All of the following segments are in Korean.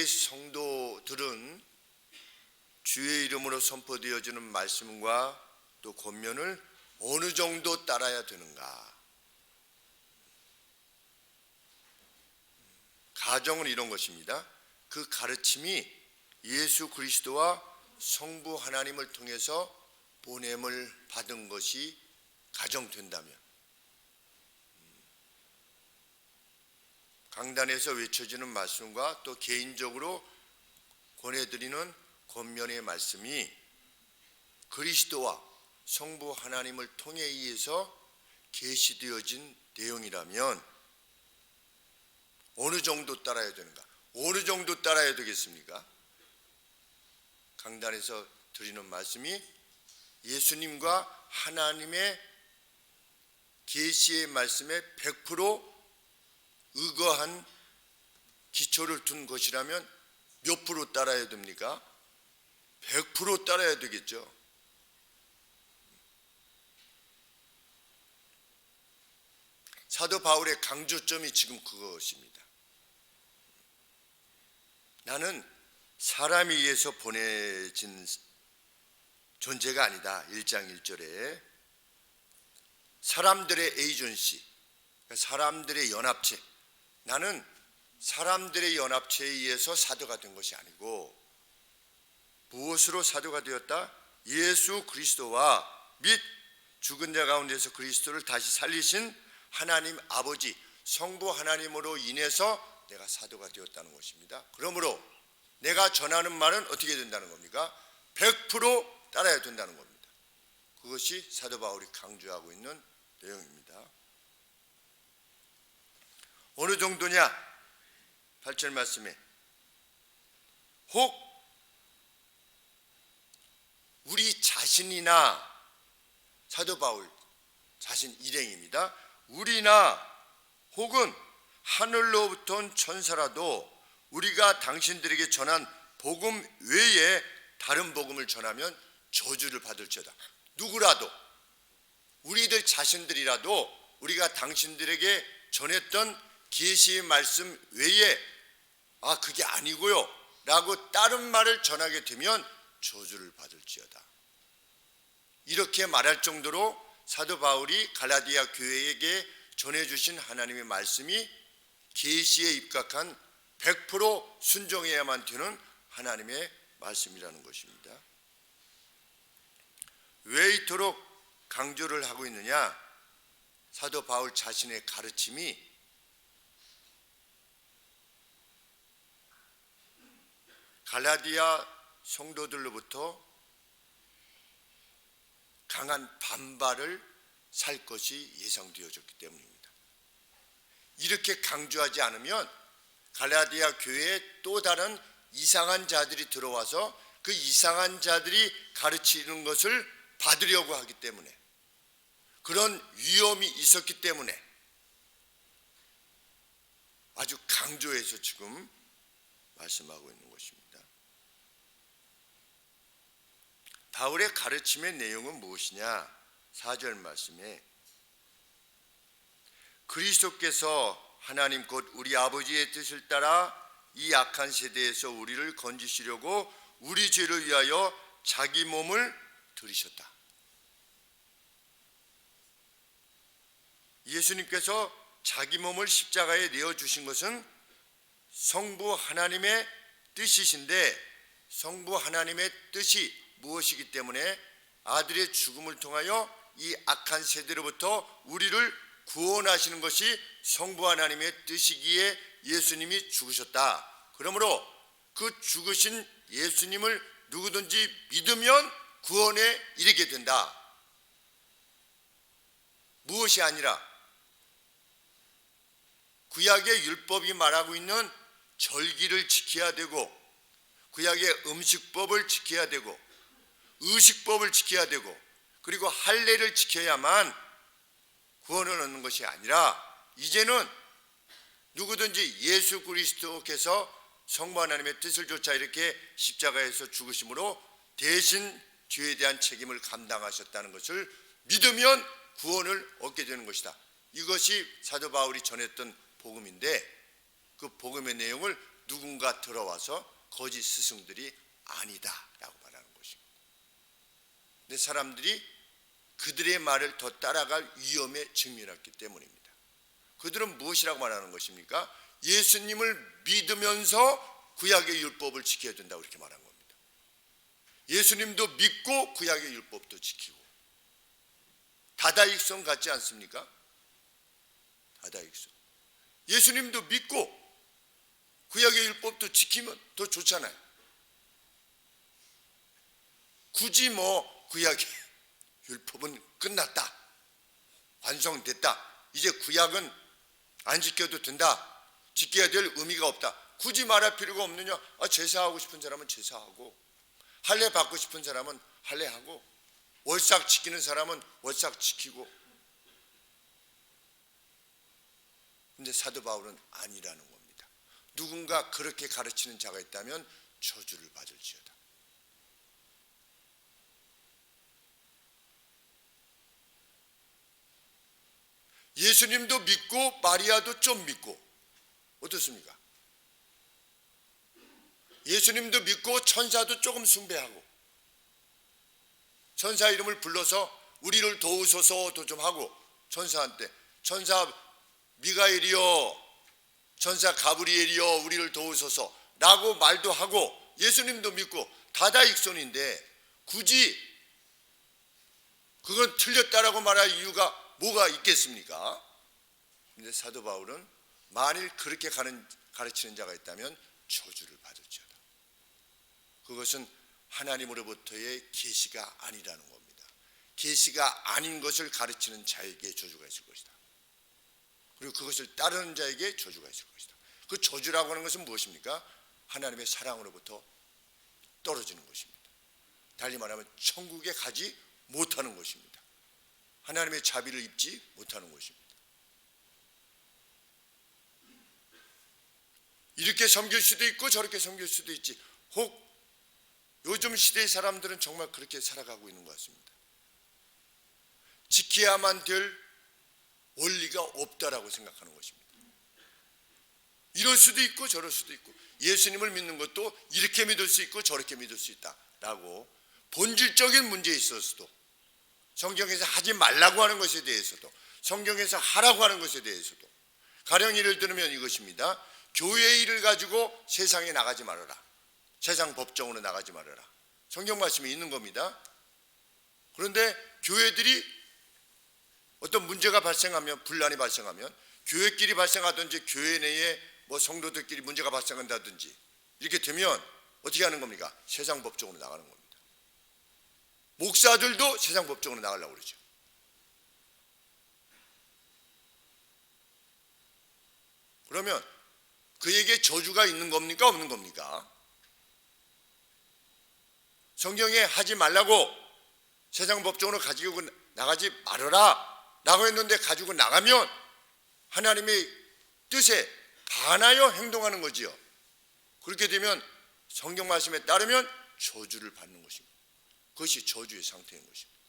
갈라디아의 성도들은 주의 이름으로 선포되어지는 말씀과 또 권면을 어느 정도 따라야 되는가? 가정은 이런 것입니다. 그 가르침이 예수 그리스도와 성부 하나님을 통해서 보냄을 받은 것이 가정된다면, 강단에서 외쳐지는 말씀과 또 개인적으로 권해드리는 권면의 말씀이 그리스도와 성부 하나님을 통해 의해서 계시되어진 내용이라면 어느 정도 따라야 되는가? 어느 정도 따라야 되겠습니까? 강단에서 드리는 말씀이 예수님과 하나님의 계시의 말씀에 100% 의거한 기초를 둔 것이라면 몇 프로 따라야 됩니까? 100% 따라야 되겠죠. 사도 바울의 강조점이 지금 그것입니다. 나는 사람에 의해서 보내진 존재가 아니다. 1장 1절에 사람들의 에이전시, 사람들의 연합체, 나는 사람들의 연합체에 의해서 사도가 된 것이 아니고 무엇으로 사도가 되었다? 예수 그리스도와 및 죽은 자 가운데서 그리스도를 다시 살리신 하나님 아버지 성부 하나님으로 인해서 내가 사도가 되었다는 것입니다. 그러므로 내가 전하는 말은 어떻게 된다는 겁니까? 100% 따라야 된다는 겁니다. 그것이 사도 바울이 강조하고 있는 내용입니다. 어느 정도냐? 8절 말씀에 혹 우리 자신이나, 사도 바울 자신 일행입니다. 우리나 혹은 하늘로부터 온 천사라도 우리가 당신들에게 전한 복음 외에 다른 복음을 전하면 저주를 받을지어다. 누구라도, 우리들 자신들이라도 우리가 당신들에게 전했던 계시의 말씀 외에 그게 아니고요 라고 다른 말을 전하게 되면 저주를 받을지어다. 이렇게 말할 정도로 사도 바울이 갈라디아 교회에게 전해주신 하나님의 말씀이 계시에 입각한 100% 순종해야만 되는 하나님의 말씀이라는 것입니다. 왜 이토록 강조를 하고 있느냐? 사도 바울 자신의 가르침이 갈라디아 성도들로부터 강한 반발을 살 것이 예상되어졌기 때문입니다. 이렇게 강조하지 않으면 갈라디아 교회에 또 다른 이상한 자들이 들어와서 그 이상한 자들이 가르치는 것을 받으려고 하기 때문에, 그런 위험이 있었기 때문에 아주 강조해서 지금 말씀하고 있는 것입니다. 바울의 가르침의 내용은 무엇이냐? 4절 말씀에 그리스도께서 하나님 곧 우리 아버지의 뜻을 따라 이 악한 세대에서 우리를 건지시려고 우리 죄를 위하여 자기 몸을 들이셨다. 예수님께서 자기 몸을 십자가에 내어주신 것은 성부 하나님의 뜻이신데, 성부 하나님의 뜻이 무엇이기 때문에 아들의 죽음을 통하여 이 악한 세대로부터 우리를 구원하시는 것이 성부 하나님의 뜻이기에 예수님이 죽으셨다. 그러므로 그 죽으신 예수님을 누구든지 믿으면 구원에 이르게 된다. 무엇이 아니라 구약의 율법이 말하고 있는 절기를 지켜야 되고, 구약의 음식법을 지켜야 되고, 의식법을 지켜야 되고, 그리고 할례를 지켜야만 구원을 얻는 것이 아니라 이제는 누구든지 예수 그리스도께서 성부 하나님의 뜻을 좇아 이렇게 십자가에서 죽으심으로 대신 죄에 대한 책임을 감당하셨다는 것을 믿으면 구원을 얻게 되는 것이다. 이것이 사도 바울이 전했던 복음인데, 그 복음의 내용을 누군가 들어와서 거짓 스승들이 아니다라고 말하는 것입니다. 근데 사람들이 그들의 말을 더 따라갈 위험에 직면했기 때문입니다. 그들은 무엇이라고 말하는 것입니까? 예수님을 믿으면서 구약의 율법을 지켜야 된다고 이렇게 말한 겁니다. 예수님도 믿고 구약의 율법도 지키고. 다다익선 같지 않습니까? 다다익선. 예수님도 믿고 구약의 율법도 지키면 더 좋잖아요. 굳이 구약의 율법은 끝났다, 완성됐다, 이제 구약은 안 지켜도 된다, 지켜야 될 의미가 없다, 굳이 말할 필요가 없느냐? 제사하고 싶은 사람은 제사하고, 할례 받고 싶은 사람은 할례하고, 월삭 지키는 사람은 월삭 지키고. 근데 사도 바울은 아니라는 겁니다. 누군가 그렇게 가르치는 자가 있다면 저주를 받을지어다. 예수님도 믿고 마리아도 좀 믿고. 어떻습니까? 예수님도 믿고 천사도 조금 숭배하고, 천사 이름을 불러서 우리를 도우소서도 좀 하고, 천사한테 천사 미가엘이여, 천사 가브리엘이여 우리를 도우소서 라고 말도 하고, 예수님도 믿고 다다익선인데 굳이 그건 틀렸다라고 말할 이유가 뭐가 있겠습니까? 근데 사도 바울은 만일 그렇게 가르치는 자가 있다면 저주를 받을지어다. 그것은 하나님으로부터의 계시가 아니라는 겁니다. 계시가 아닌 것을 가르치는 자에게 저주가 있을 것이다. 그리고 그것을 따르는 자에게 저주가 있을 것이다. 그 저주라고 하는 것은 무엇입니까? 하나님의 사랑으로부터 떨어지는 것입니다. 달리 말하면 천국에 가지 못하는 것입니다. 하나님의 자비를 입지 못하는 것입니다. 이렇게 섬길 수도 있고 저렇게 섬길 수도 있지. 혹 요즘 시대의 사람들은 정말 그렇게 살아가고 있는 것 같습니다. 지켜야만 될 원리가 없다라고 생각하는 것입니다. 이럴 수도 있고 저럴 수도 있고, 예수님을 믿는 것도 이렇게 믿을 수 있고 저렇게 믿을 수 있다라고 본질적인 문제에 있어서도, 성경에서 하지 말라고 하는 것에 대해서도, 성경에서 하라고 하는 것에 대해서도, 가령 예를 들면 이것입니다. 교회 일을 가지고 세상에 나가지 말아라, 세상 법정으로 나가지 말아라, 성경 말씀이 있는 겁니다. 그런데 교회들이 어떤 문제가 발생하면, 분란이 발생하면, 교회끼리 발생하든지 교회 내에 성도들끼리 문제가 발생한다든지 이렇게 되면 어떻게 하는 겁니까? 세상 법정으로 나가는 겁니다. 목사들도 세상 법정으로 나가려고 그러죠. 그러면 그에게 저주가 있는 겁니까? 없는 겁니까? 성경에 하지 말라고 세상 법정으로 가지고 나가지 말아라 라고 했는데 가지고 나가면 하나님의 뜻에 반하여 행동하는 거지요. 그렇게 되면 성경 말씀에 따르면 저주를 받는 것입니다. 그것이 저주의 상태인 것입니다.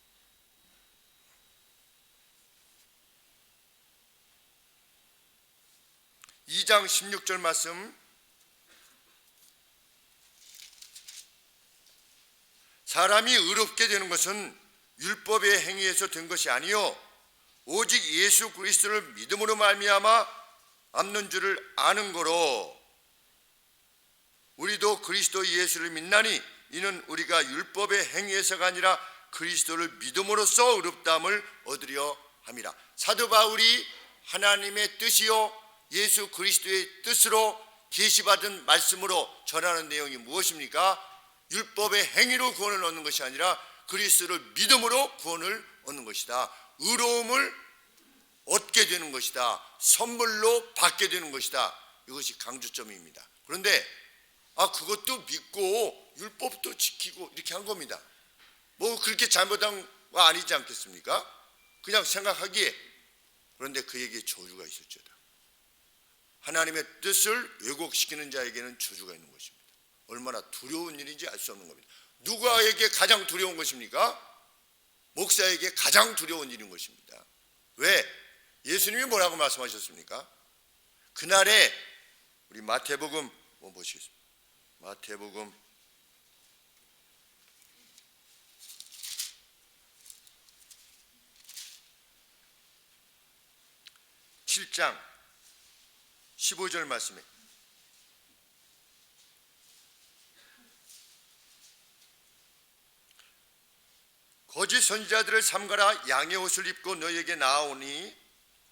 (2장 16절) 말씀, 사람이 의롭게 되는 것은 율법의 행위에서 된 것이 아니요 오직 예수 그리스도를 믿음으로 말미암아 앞는 줄을 아는 거로, 우리도 그리스도 예수를 믿나니 이는 우리가 율법의 행위에서가 아니라 그리스도를 믿음으로써 의롭다함을 얻으려 함이라. 사도 바울이 하나님의 뜻이요 예수 그리스도의 뜻으로 계시받은 말씀으로 전하는 내용이 무엇입니까? 율법의 행위로 구원을 얻는 것이 아니라 그리스도를 믿음으로 구원을 얻는 것이다. 의로움을 얻게 되는 것이다. 선물로 받게 되는 것이다. 이것이 강조점입니다. 그런데 그것도 믿고 율법도 지키고 이렇게 한 겁니다. 그렇게 잘못한 거 아니지 않겠습니까? 그냥 생각하기에. 그런데 그에게 저주가 있었죠. 하나님의 뜻을 왜곡시키는 자에게는 저주가 있는 것입니다. 얼마나 두려운 일인지 알 수 없는 겁니다. 누구에게 가장 두려운 것입니까? 목사에게 가장 두려운 일인 것입니다. 왜? 예수님이 뭐라고 말씀하셨습니까? 그날에 우리 마태복음 보시겠습니다. 마태복음 7장 15절 말씀에 거짓 선지자들을 삼가라. 양의 옷을 입고 너희에게 나아오니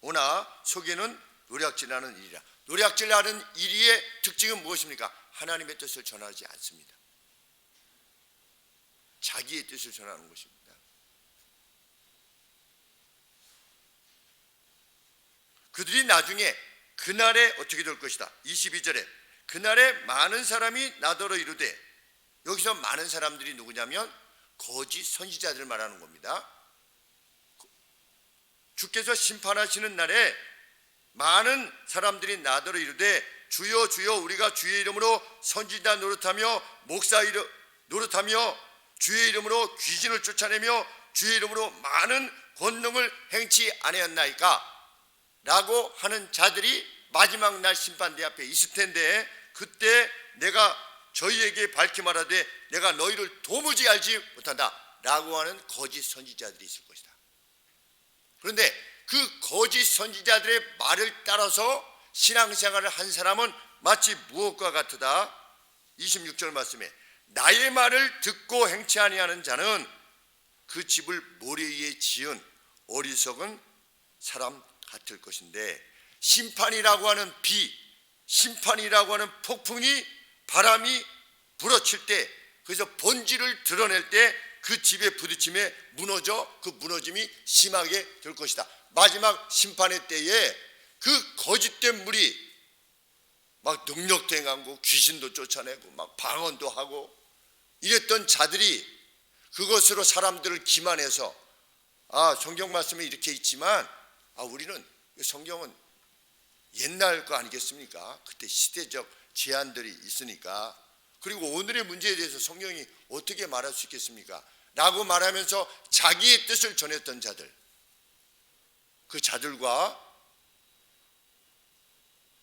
오나 속에는 노략질하는 일이라. 노략질하는 일의 특징은 무엇입니까? 하나님의 뜻을 전하지 않습니다. 자기의 뜻을 전하는 것입니다. 그들이 나중에 그날에 어떻게 될 것이다. 22절에 그날에 많은 사람이 나더러 이르되, 여기서 많은 사람들이 누구냐면 거짓 선지자들 말하는 겁니다. 주께서 심판하시는 날에 많은 사람들이 나더러 이르되 주여 주여 우리가 주의 이름으로 선지자 노릇하며 목사 노릇하며 주의 이름으로 귀신을 쫓아내며 주의 이름으로 많은 권능을 행치 아니하였나이까? 라고 하는 자들이 마지막 날 심판대 앞에 있을 텐데, 그때 내가 저희에게 밝히 말하되 내가 너희를 도무지 알지 못한다 라고 하는 거짓 선지자들이 있을 것이다. 그런데 그 거짓 선지자들의 말을 따라서 신앙생활을 한 사람은 마치 무엇과 같으다. 26절 말씀에 나의 말을 듣고 행치 아니하는 자는 그 집을 모래 위에 지은 어리석은 사람 같을 것인데, 심판이라고 하는 비, 심판이라고 하는 폭풍이 바람이 불어칠 때, 그래서 본질을 드러낼 때 그 집에 부딪힘에 무너져 그 무너짐이 심하게 될 것이다. 마지막 심판의 때에 그 거짓된 물이 막 능력도 행하고 귀신도 쫓아내고 막 방언도 하고 이랬던 자들이 그것으로 사람들을 기만해서 성경 말씀에 이렇게 있지만 우리는 성경은 옛날 거 아니겠습니까? 그때 시대적 제한들이 있으니까, 그리고 오늘의 문제에 대해서 성경이 어떻게 말할 수 있겠습니까? 라고 말하면서 자기의 뜻을 전했던 자들, 그 자들과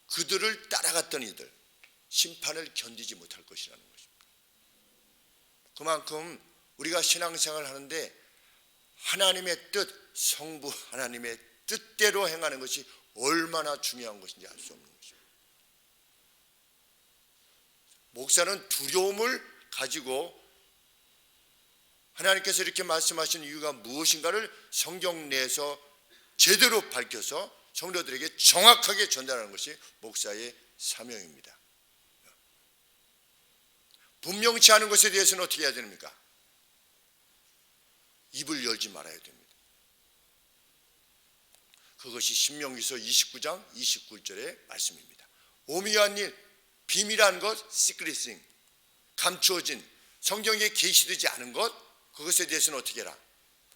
그들을 따라갔던 이들, 심판을 견디지 못할 것이라는 것입니다. 그만큼 우리가 신앙생활을 하는데 하나님의 뜻, 성부 하나님의 뜻대로 행하는 것이 얼마나 중요한 것인지 알 수 없는 것입니다. 목사는 두려움을 가지고 하나님께서 이렇게 말씀하신 이유가 무엇인가를 성경 내에서 제대로 밝혀서 성도들에게 정확하게 전달하는 것이 목사의 사명입니다. 분명치 않은 것에 대해서는 어떻게 해야 됩니까? 입을 열지 말아야 됩니다. 그것이 신명기서 29장 29절의 말씀입니다. 오묘한 일, 비밀한 것, 시크릿싱, 감추어진, 성경에 계시되지 않은 것, 그것에 대해서는 어떻게 해라?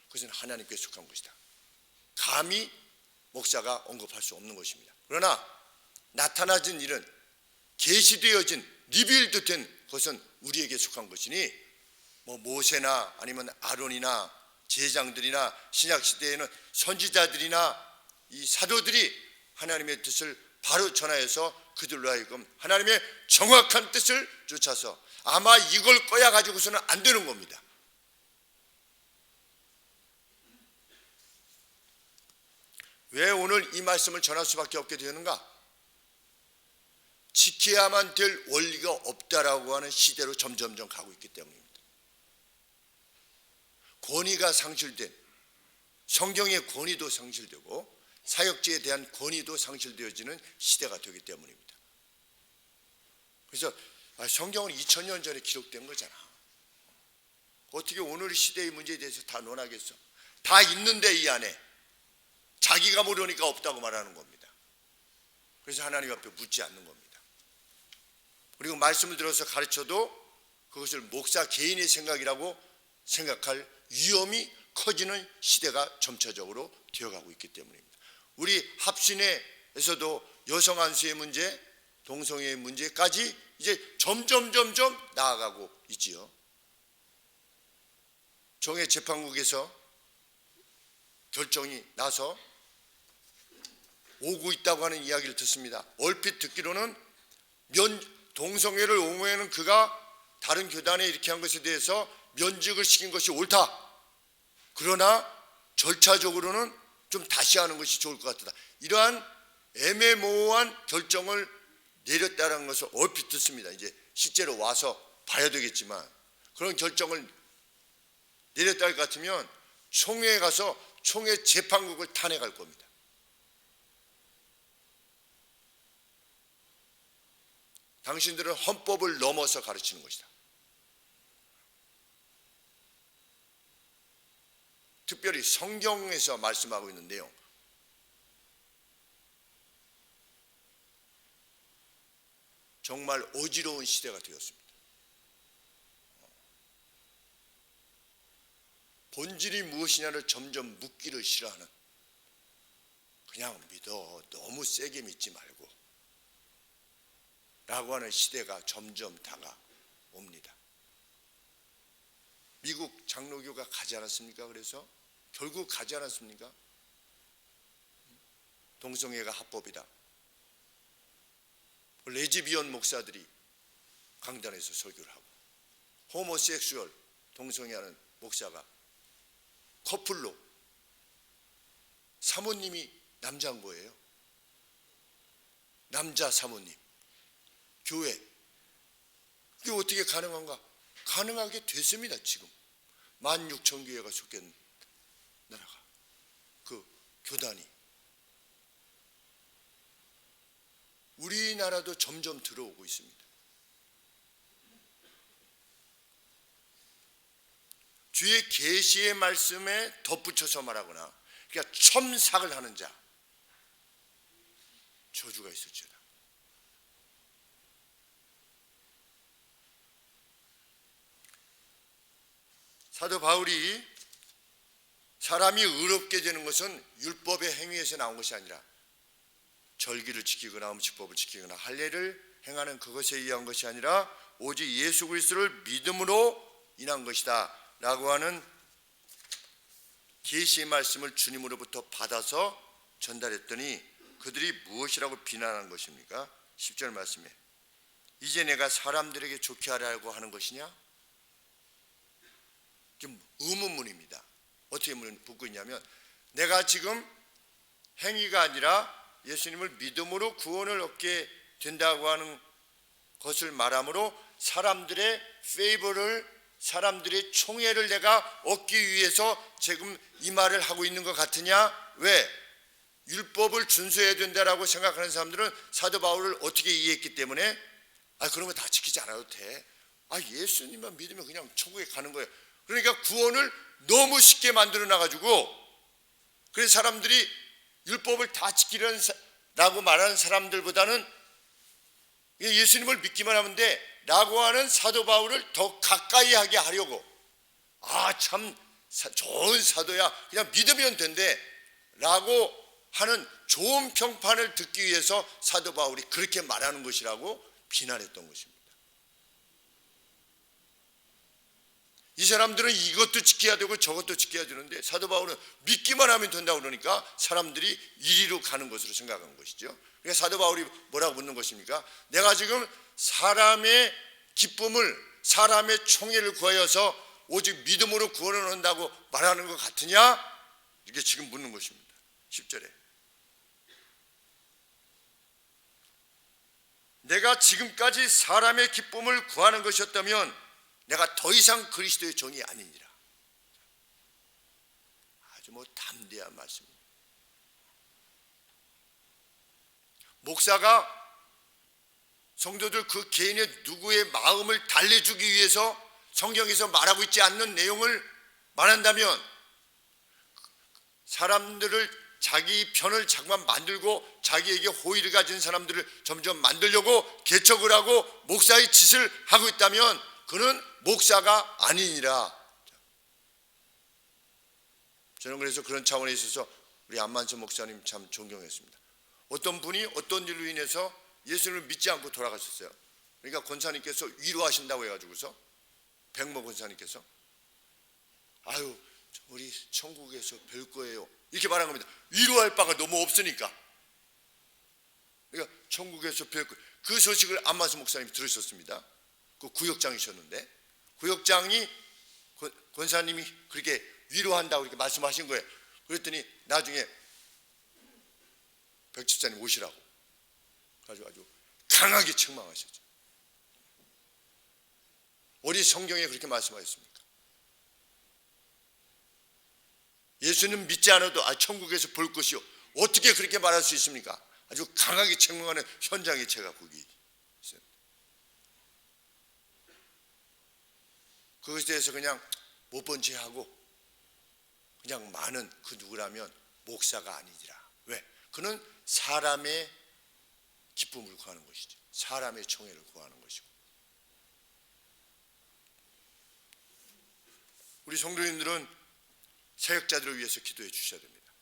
그것은 하나님께 속한 것이다. 감히 목사가 언급할 수 없는 것입니다. 그러나 나타나진 일은, 계시되어진, 리빌드된 것은 우리에게 속한 것이니, 모세나 아니면 아론이나 제장들이나 신약시대에는 선지자들이나 이 사도들이 하나님의 뜻을 바로 전하여서 그들로 하여금 하나님의 정확한 뜻을 쫓아서 아마 이걸 거야 가지고서는 안 되는 겁니다. 왜 오늘 이 말씀을 전할 수밖에 없게 되는가? 지켜야만 될 원리가 없다라고 하는 시대로 점점점 가고 있기 때문입니다. 권위가 상실된, 성경의 권위도 상실되고 사역지에 대한 권위도 상실되어지는 시대가 되기 때문입니다. 그래서 성경은 2000년 전에 기록된 거잖아. 어떻게 오늘 시대의 문제에 대해서 다 논하겠어? 다 있는데 이 안에 자기가 모르니까 없다고 말하는 겁니다. 그래서 하나님 앞에 묻지 않는 겁니다. 그리고 말씀을 들어서 가르쳐도 그것을 목사 개인의 생각이라고 생각할 위험이 커지는 시대가 점차적으로 되어가고 있기 때문입니다. 우리 합신회에서도 여성 안수의 문제, 동성애의 문제까지 이제 점점 나아가고 있지요. 정의재판국에서 결정이 나서 오고 있다고 하는 이야기를 듣습니다. 얼핏 듣기로는 동성애를 옹호하는 그가 다른 교단에 이렇게 한 것에 대해서 면직을 시킨 것이 옳다. 그러나 절차적으로는 좀 다시 하는 것이 좋을 것 같다. 이러한 애매모호한 결정을 내렸다는 것을 얼핏 듣습니다. 이제 실제로 와서 봐야 되겠지만 그런 결정을 내렸다 할 것 같으면 총회에 가서 총회 재판국을 탄핵할 겁니다. 당신들은 헌법을 넘어서 가르치는 것이다. 특별히 성경에서 말씀하고 있는 내용, 정말 어지러운 시대가 되었습니다. 본질이 무엇이냐를 점점 묻기를 싫어하는, 그냥 믿어, 너무 세게 믿지 말고 라고 하는 시대가 점점 다가옵니다. 미국 장로교가 가지 않았습니까? 그래서 결국 가지 않았습니까? 동성애가 합법이다. 레즈비언 목사들이 강단에서 설교를 하고, 호모섹슈얼, 동성애하는 목사가 커플로, 사모님이 남자인 거예요. 남자 사모님. 교회. 그게 어떻게 가능한가? 가능하게 됐습니다. 지금 16,000교회가 속한 나라가, 그 교단이. 우리나라도 점점 들어오고 있습니다. 주의 계시의 말씀에 덧붙여서 말하거나, 그러니까 첨삭을 하는 자, 저주가 있을지어다. 사도 바울이 사람이 의롭게 되는 것은 율법의 행위에서 나온 것이 아니라 절기를 지키거나 음식법을 지키거나 할례를 행하는 그것에 의한 것이 아니라 오직 예수 그리스도를 믿음으로 인한 것이다 라고 하는 계시의 말씀을 주님으로부터 받아서 전달했더니 그들이 무엇이라고 비난한 것입니까? 10절 말씀에 이제 내가 사람들에게 좋게 하려고 하는 것이냐? 의문문입니다. 어떻게 묻고 있냐면, 내가 지금 행위가 아니라 예수님을 믿음으로 구원을 얻게 된다고 하는 것을 말함으로 사람들의 페이버를, 사람들의 총애를 내가 얻기 위해서 지금 이 말을 하고 있는 것 같으냐? 왜? 율법을 준수해야 된다라고 생각하는 사람들은 사도 바울을 어떻게 이해했기 때문에 그런 거 다 지키지 않아도 돼. 예수님만 믿으면 그냥 천국에 가는 거예요. 그러니까 구원을 너무 쉽게 만들어 놔가지고, 그래서 사람들이 율법을 다 지키라고 말하는 사람들보다는 예수님을 믿기만 하면 돼 라고 하는 사도 바울을 더 가까이 하게 하려고, 참 좋은 사도야, 그냥 믿으면 된대 라고 하는 좋은 평판을 듣기 위해서 사도 바울이 그렇게 말하는 것이라고 비난했던 것입니다. 이 사람들은 이것도 지켜야 되고 저것도 지켜야 되는데 사도 바울은 믿기만 하면 된다고 그러니까 사람들이 이리로 가는 것으로 생각한 것이죠. 그러니까 사도 바울이 뭐라고 묻는 것입니까? 내가 지금 사람의 기쁨을, 사람의 총애를 구하여서 오직 믿음으로 구원을 얻는다고 말하는 것 같으냐? 이렇게 지금 묻는 것입니다. 10절에 내가 지금까지 사람의 기쁨을 구하는 것이었다면 내가 더 이상 그리스도의 종이 아니니라. 아주 담대한 말씀입니다. 목사가 성도들 그 개인의 누구의 마음을 달래주기 위해서 성경에서 말하고 있지 않는 내용을 말한다면, 사람들을 자기 편을 자꾸만 만들고 자기에게 호의를 가진 사람들을 점점 만들려고 개척을 하고 목사의 짓을 하고 있다면 그는 목사가 아니니라. 저는 그래서 그런 차원에 있어서 우리 안만천 목사님 참 존경했습니다. 어떤 분이 어떤 일로 인해서 예수님을 믿지 않고 돌아가셨어요. 그러니까 권사님께서 위로하신다고 해가지고서, 백모 권사님께서 우리 천국에서 뵐 거예요 이렇게 말한 겁니다. 위로할 바가 너무 없으니까. 그러니까 천국에서 그 소식을 안만수 목사님이 들으셨습니다. 그 구역장이셨는데 구역장이 권사님이 그렇게 위로한다고 이렇게 말씀하신 거예요. 그랬더니 나중에 백 집사님 오시라고 가지고 아주 강하게 책망하셨죠. 어디 성경에 그렇게 말씀하셨습니까? 예수님 믿지 않아도 천국에서 볼 것이요. 어떻게 그렇게 말할 수 있습니까? 아주 강하게 책망하는 현장에 제가 거기 있어요. 그것에 대해서 그냥 못 본 채 하고 그냥 많은 그 누구라면 목사가 아니지라. 왜? 그는 사람의 기쁨을 구하는 것이죠. 사람의 총애를 구하는 것이고. 우리 성도님들은 사역자들을 위해서 기도해 주셔야 됩니다.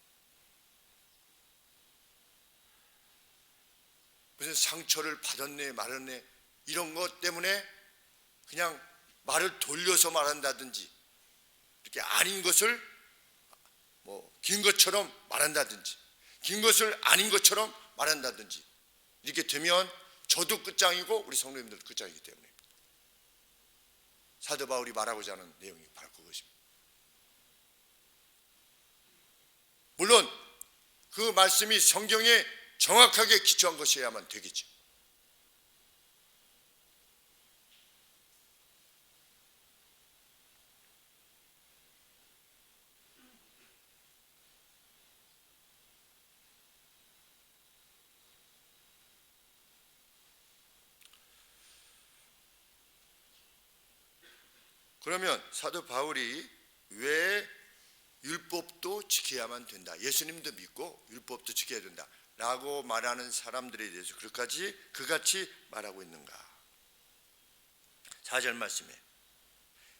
무슨 상처를 받았네 말았네 이런 것 때문에 그냥 말을 돌려서 말한다든지 이렇게 아닌 것을 긴 것처럼 말한다든지 긴 것을 아닌 것처럼 말한다든지 이렇게 되면 저도 끝장이고 우리 성도님들도 끝장이기 때문입니다. 사도 바울이 말하고자 하는 내용이 바로 그것입니다. 물론 그 말씀이 성경에 정확하게 기초한 것이어야만 되겠죠. 그러면 사도 바울이 왜 율법도 지켜야만 된다, 예수님도 믿고 율법도 지켜야 된다 라고 말하는 사람들에 대해서 그같이 말하고 있는가? 4절 말씀에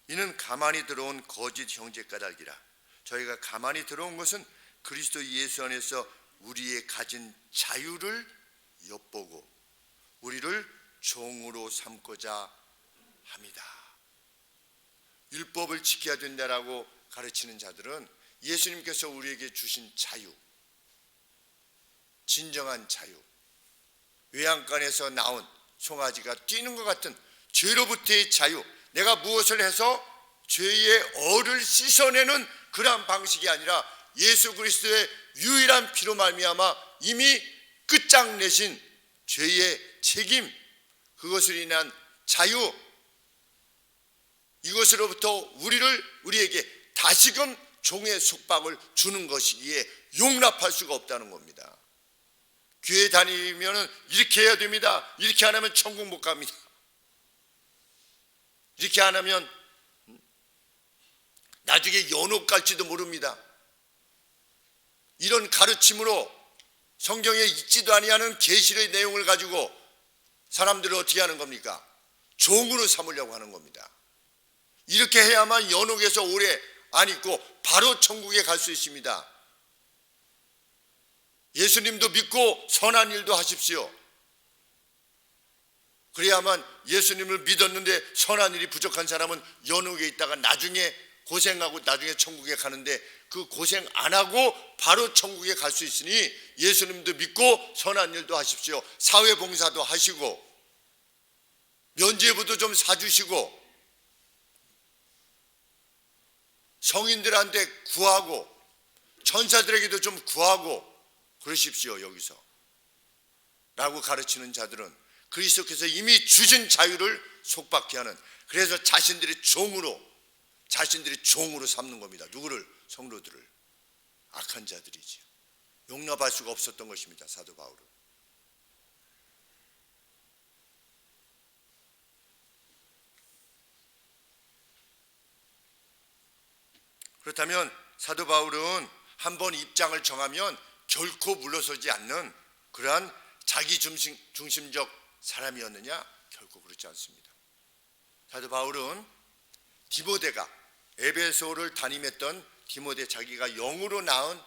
이는 가만히 들어온 거짓 형제 까닭이라. 저희가 가만히 들어온 것은 그리스도 예수 안에서 우리의 가진 자유를 엿보고 우리를 종으로 삼고자 합니다. 율법을 지켜야 된다라고 가르치는 자들은 예수님께서 우리에게 주신 자유, 진정한 자유, 외양간에서 나온 송아지가 뛰는 것 같은 죄로부터의 자유, 내가 무엇을 해서 죄의 얼을 씻어내는 그러한 방식이 아니라 예수 그리스도의 유일한 피로 말미암아 이미 끝장내신 죄의 책임, 그것을 인한 자유, 이것으로부터 우리에게 다시금 종의 속박을 주는 것이기에 용납할 수가 없다는 겁니다. 교회 다니면 이렇게 해야 됩니다. 이렇게 안 하면 천국 못 갑니다. 이렇게 안 하면 나중에 연옥 갈지도 모릅니다. 이런 가르침으로 성경에 있지도 아니하는 계시의 내용을 가지고 사람들을 어떻게 하는 겁니까? 종으로 삼으려고 하는 겁니다. 이렇게 해야만 연옥에서 오래 안 있고 바로 천국에 갈 수 있습니다. 예수님도 믿고 선한 일도 하십시오. 그래야만, 예수님을 믿었는데 선한 일이 부족한 사람은 연옥에 있다가 나중에 고생하고 나중에 천국에 가는데 그 고생 안 하고 바로 천국에 갈 수 있으니 예수님도 믿고 선한 일도 하십시오. 사회봉사도 하시고 면죄부도 좀 사주시고 성인들한테 구하고 천사들에게도 좀 구하고 그러십시오. 여기서 라고 가르치는 자들은 그리스도께서 이미 주신 자유를 속박케 하는, 그래서 자신들이 종으로 삼는 겁니다. 누구를? 성도들을. 악한 자들이지요. 용납할 수가 없었던 것입니다. 사도 바울은. 그렇다면 사도 바울은 한번 입장을 정하면 결코 물러서지 않는 그러한 자기 중심적 사람이었느냐? 결코 그렇지 않습니다. 사도 바울은 디모데가 에베소를 담임했던 디모데, 자기가 영으로 낳은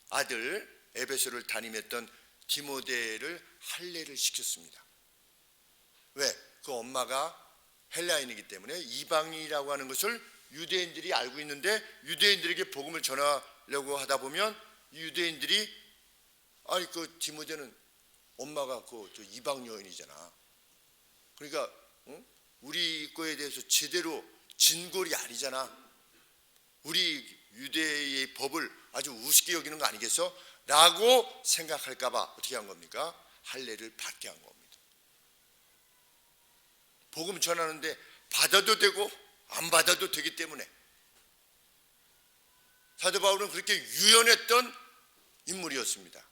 아들 에베소를 담임했던 디모데를 할례를 시켰습니다. 왜? 그 엄마가 헬라인이기 때문에 이방인이라고 하는 것을 유대인들이 알고 있는데 유대인들에게 복음을 전하려고 하다 보면 유대인들이 그 디모데는 엄마가 저 이방 여인이잖아. 그러니까 우리 거에 대해서 제대로 진골이 아니잖아. 우리 유대의 법을 아주 우습게 여기는 거 아니겠어? 라고 생각할까 봐 어떻게 한 겁니까? 할례를 받게 한 겁니다. 복음 전하는데 받아도 되고 안 받아도 되기 때문에 사도 바울은 그렇게 유연했던 인물이었습니다.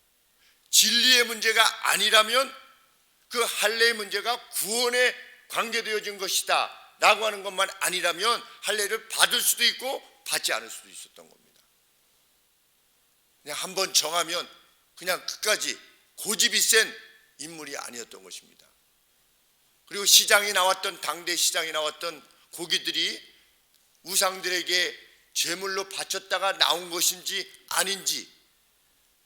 진리의 문제가 아니라면 그 할례의 문제가 구원에 관계되어진 것이다 라고 하는 것만 아니라면 할례를 받을 수도 있고 받지 않을 수도 있었던 겁니다. 그냥 한번 정하면 그냥 끝까지 고집이 센 인물이 아니었던 것입니다. 그리고 당대 시장에 나왔던 고기들이 우상들에게 제물로 바쳤다가 나온 것인지 아닌지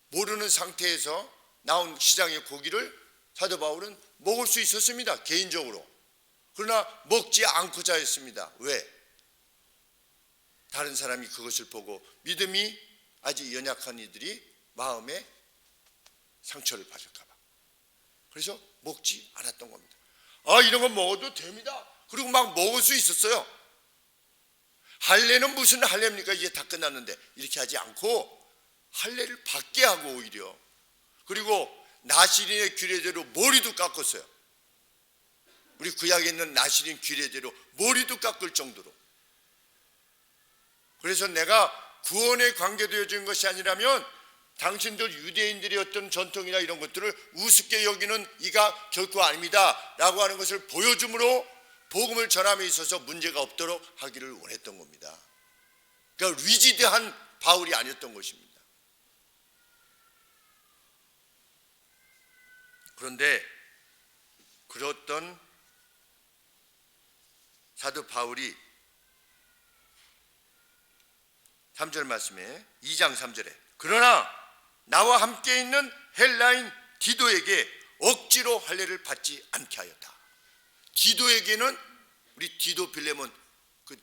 모르는 상태에서 나온 시장의 고기를 사도 바울은 먹을 수 있었습니다. 개인적으로. 그러나 먹지 않고자 했습니다. 왜? 다른 사람이 그것을 보고 믿음이 아직 연약한 이들이 마음에 상처를 받을까 봐. 그래서 먹지 않았던 겁니다. 이런 거 먹어도 됩니다. 그리고 막 먹을 수 있었어요. 할례는 무슨 할례입니까? 이제 다 끝났는데 이렇게 하지 않고 할례를 받게 하고 오히려 그리고 나시린의 규례대로 머리도 깎았어요. 우리 구약에 있는 나시린 규례대로 머리도 깎을 정도로. 그래서 내가 구원에 관계되어진 것이 아니라면 당신들 유대인들의 어떤 전통이나 이런 것들을 우습게 여기는 이가 결코 아닙니다 라고 하는 것을 보여줌으로 복음을 전함에 있어서 문제가 없도록 하기를 원했던 겁니다. 그러니까 리지드한 바울이 아니었던 것입니다. 그런데 그렇던 사도 바울이 3절 말씀에 2장 3절에 그러나 나와 함께 있는 헬라인 디도에게 억지로 할례를 받지 않게 하였다. 디도에게는 우리 디도 빌레몬 그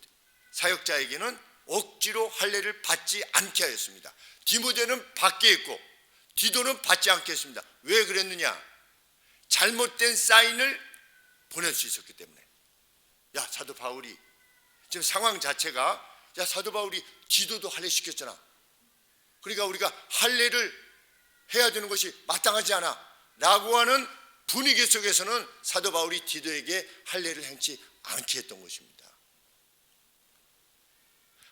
사역자에게는 억지로 할례를 받지 않게 하였습니다. 디모데는 받게 했고 디도는 받지 않게 했습니다. 왜 그랬느냐? 잘못된 사인을 보낼 수 있었기 때문에. 야, 사도 바울이 지금 상황 자체가 사도 바울이 디도도 할례 시켰잖아. 그러니까 우리가 할례를 해야 되는 것이 마땅하지 않아 라고 하는 분위기 속에서는 사도 바울이 디도에게 할례를 행치 않게 했던 것입니다.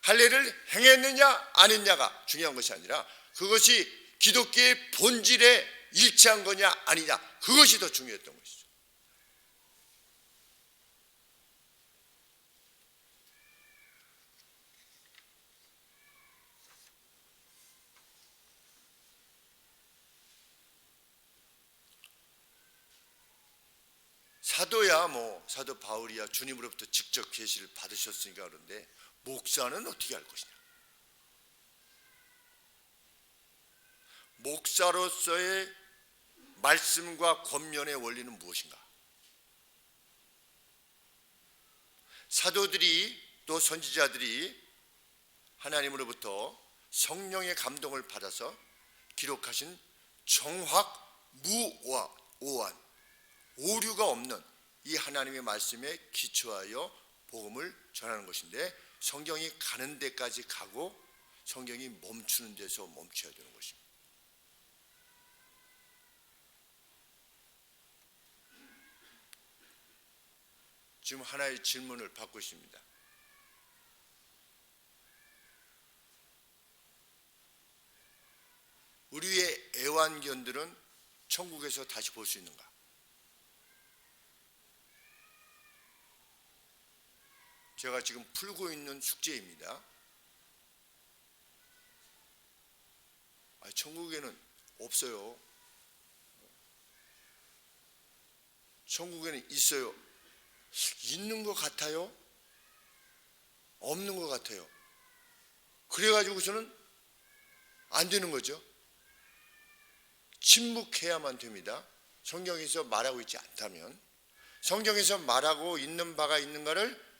할례를 행했느냐 안 했냐가 중요한 것이 아니라 그것이 기독교의 본질에 일치한 거냐 아니냐 그것이 더 중요했던 것이죠. 사도야 사도 바울이야 주님으로부터 직접 계시를 받으셨으니까 그런데 목사는 어떻게 할 것이냐? 목사로서의 말씀과 권면의 원리는 무엇인가? 사도들이 또 선지자들이 하나님으로부터 성령의 감동을 받아서 기록하신 정확무오한 오류가 없는 이 하나님의 말씀에 기초하여 복음을 전하는 것인데 성경이 가는 데까지 가고 성경이 멈추는 데서 멈춰야 되는 것입니다. 지금 하나의 질문을 받고 있습니다. 우리의 애완견들은 천국에서 다시 볼 수 있는가? 제가 지금 풀고 있는 숙제입니다. 천국에는 없어요. 천국에는 있어요. 있는 것 같아요? 없는 것 같아요. 그래가지고서는 안 되는 거죠. 침묵해야만 됩니다. 성경에서 말하고 있지 않다면. 성경에서 말하고 있는 바가 있는가를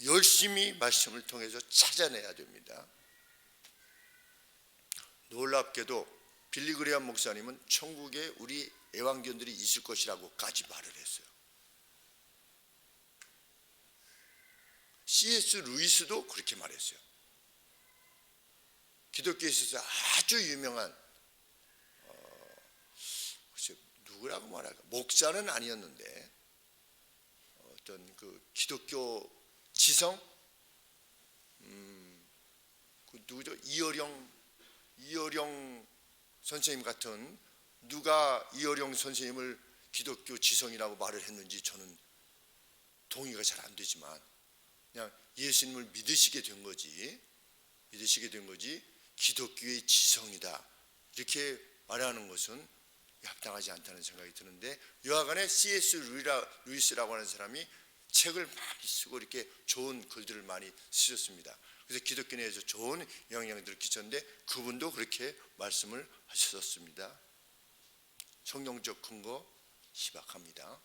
열심히 말씀을 통해서 찾아내야 됩니다. 놀랍게도 빌리 그레이엄 목사님은 천국에 우리 애완견들이 있을 것이라고까지 말을 했어요. C.S. 루이스도 그렇게 말했어요. 기독교에 있어서 아주 유명한 글쎄 누구라고 말할까? 목사는 아니었는데 어떤 그 기독교 지성 그 누구죠? 이어령 선생님 같은, 누가 이어령 선생님을 기독교 지성이라고 말을 했는지 저는 동의가 잘 안 되지만 그냥 예수님을 믿으시게 된 거지 기독교의 지성이다 이렇게 말하는 것은 합당하지 않다는 생각이 드는데, 여하간에 C.S. 루이스라고 하는 사람이 책을 많이 쓰고 이렇게 좋은 글들을 많이 쓰셨습니다. 그래서 기독교 내에서 좋은 영향들을 끼쳤는데 그분도 그렇게 말씀을 하셨습니다. 성경적 근거 희박합니다.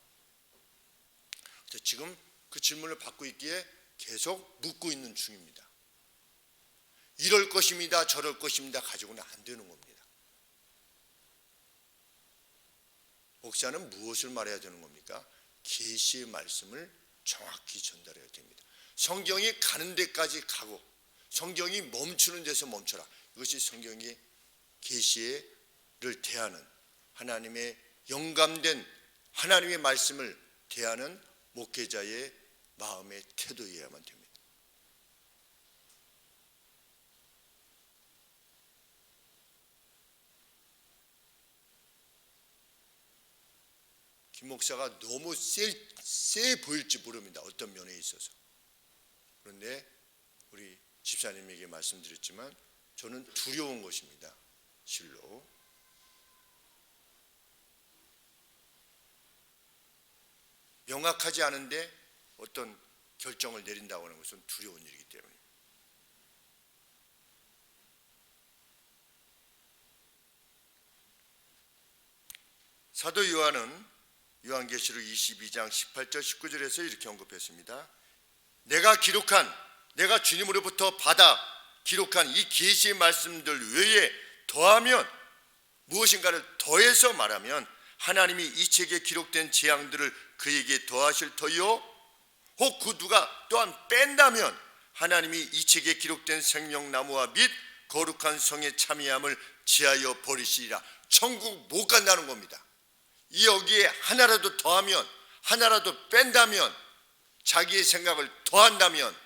지금 그 질문을 받고 있기에 계속 묻고 있는 중입니다. 이럴 것입니다, 저럴 것입니다 가지고는 안 되는 겁니다. 목사는 무엇을 말해야 되는 겁니까? 계시의 말씀을 정확히 전달해야 됩니다. 성경이 가는 데까지 가고 성경이 멈추는 데서 멈춰라. 이것이 성경의 계시를 대하는, 하나님의 영감된 하나님의 말씀을 대하는 목회자의 마음의 태도여야만 됩니다. 김 목사가 너무 세 보일지 모릅니다. 어떤 면에 있어서. 그런데 우리 집사님에게 말씀드렸지만 저는 두려운 것입니다. 실로. 명확하지 않은데 어떤 결정을 내린다고 하는 것은 두려운 일이기 때문에. 사도 요한은 요한계시록 22장 18절 19절에서 이렇게 언급했습니다. 내가 주님으로부터 받아 기록한 이 계시의 말씀들 외에 더하면, 무엇인가를 더해서 말하면 하나님이 이 책에 기록된 재앙들을 그에게 더하실 터이요, 혹 그 누가 또한 뺀다면 하나님이 이 책에 기록된 생명나무와 및 거룩한 성의 참여함을 제하여 버리시리라. 천국 못 간다는 겁니다. 여기에 하나라도 더하면, 하나라도 뺀다면, 자기의 생각을 더한다면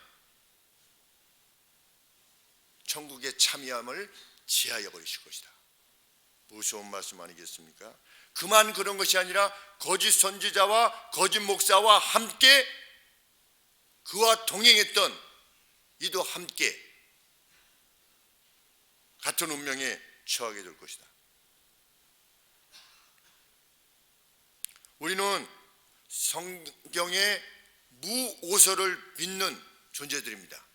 천국의 참여함을 제하여 버리실 것이다. 무서운 말씀 아니겠습니까? 그만 그런 것이 아니라 거짓 선지자와 거짓 목사와 함께 그와 동행했던 이도 함께 같은 운명에 처하게 될 것이다. 우리는 성경의 무오설을 믿는 존재들입니다.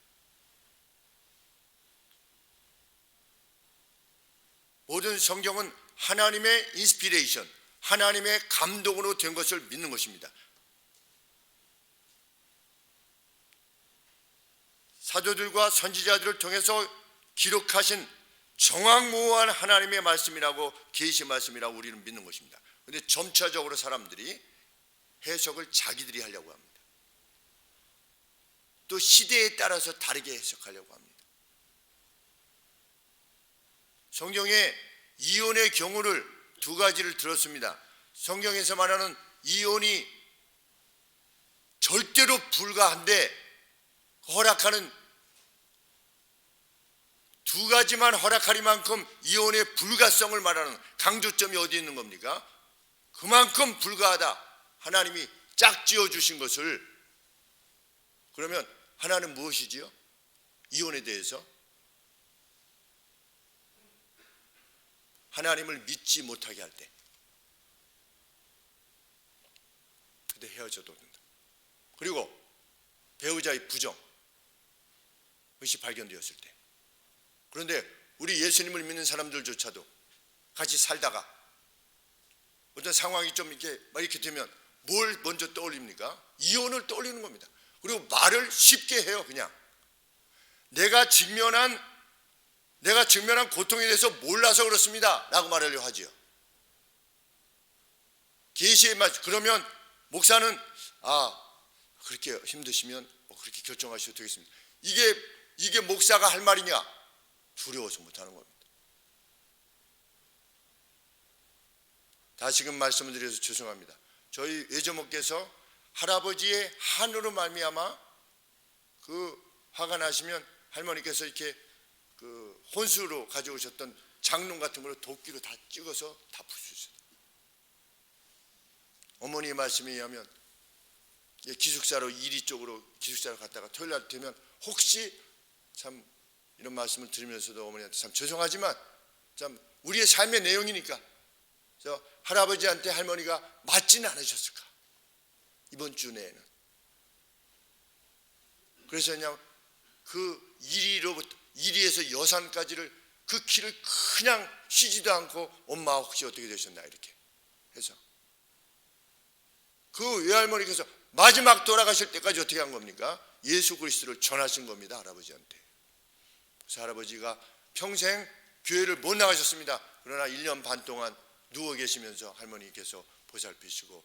모든 성경은 하나님의 인스피레이션, 하나님의 감동으로 된 것을 믿는 것입니다. 사도들과 선지자들을 통해서 기록하신 정확무한 하나님의 말씀이라고, 계시 말씀이라고 우리는 믿는 것입니다. 그런데 점차적으로 사람들이 해석을 자기들이 하려고 합니다. 또 시대에 따라서 다르게 해석하려고 합니다. 성경에 이혼의 경우를 두 가지를 들었습니다. 성경에서 말하는 이혼이 절대로 불가한데 허락하는, 두 가지만 허락하리만큼 이혼의 불가성을 말하는 강조점이 어디 있는 겁니까? 그만큼 불가하다. 하나님이 짝지어 주신 것을. 그러면 하나는 무엇이지요? 이혼에 대해서 하나님을 믿지 못하게 할 때, 그때 헤어져도 된다. 그리고 배우자의 부정, 그것이 발견되었을 때. 그런데 우리 예수님을 믿는 사람들조차도 같이 살다가 어떤 상황이 좀 이렇게 되면 뭘 먼저 떠올립니까? 이혼을 떠올리는 겁니다. 그리고 말을 쉽게 해요. 그냥 내가 직면한 내가 직면한 고통에 대해서 몰라서 그렇습니다 라고 말하려고 하지요. 계시의 말. 그러면 목사는 그렇게 힘드시면 그렇게 결정하셔도 되겠습니다. 이게 목사가 할 말이냐? 두려워서 못하는 겁니다. 다시금 말씀을 드려서 죄송합니다. 저희 외조목께서 할아버지의 한으로 말미암아 그 화가 나시면 할머니께서 이렇게 그 혼수로 가져오셨던 장롱 같은 걸로 도끼로 다 찍어서 다 부수셨어요. 어머니의 말씀에 의하면 기숙사로 이리 쪽으로 기숙사로 갔다가 토요일 날 되면 혹시 참 이런 말씀을 들으면서도 어머니한테 참 죄송하지만 참 우리의 삶의 내용이니까 저 할아버지한테 할머니가 맞지는 않으셨을까 이번 주 내에는. 그래서 그냥 그 이리에서 여산까지를 그 길을 그냥 쉬지도 않고 엄마 혹시 어떻게 되셨나 이렇게 해서 그 외할머니께서 마지막 돌아가실 때까지 어떻게 한 겁니까? 예수 그리스도를 전하신 겁니다. 할아버지한테. 그래서 할아버지가 평생 교회를 못 나가셨습니다. 그러나 1년 반 동안 누워 계시면서 할머니께서 보살피시고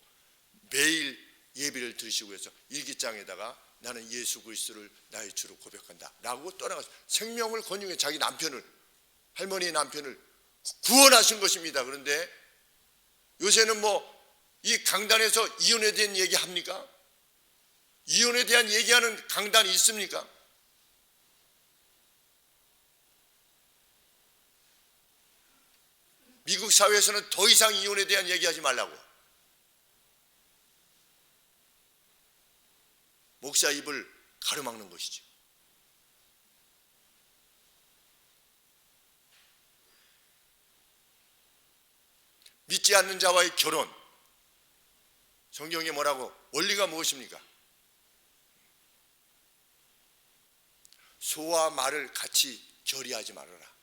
매일 예배를 들으시고 해서 일기장에다가 나는 예수 그리스도를 나의 주로 고백한다 라고 떠나가서 생명을 건용해 자기 남편을, 할머니의 남편을 구원하신 것입니다. 그런데 요새는 뭐 이 강단에서 이혼에 대한 얘기 합니까? 이혼에 대한 얘기하는 강단이 있습니까? 미국 사회에서는 더 이상 이혼에 대한 얘기하지 말라고. 목사 입을 가로막는 것이죠. 믿지 않는 자와의 결혼, 성경에 뭐라고? 원리가 무엇입니까? 소와 말을 같이 결의하지 말아라.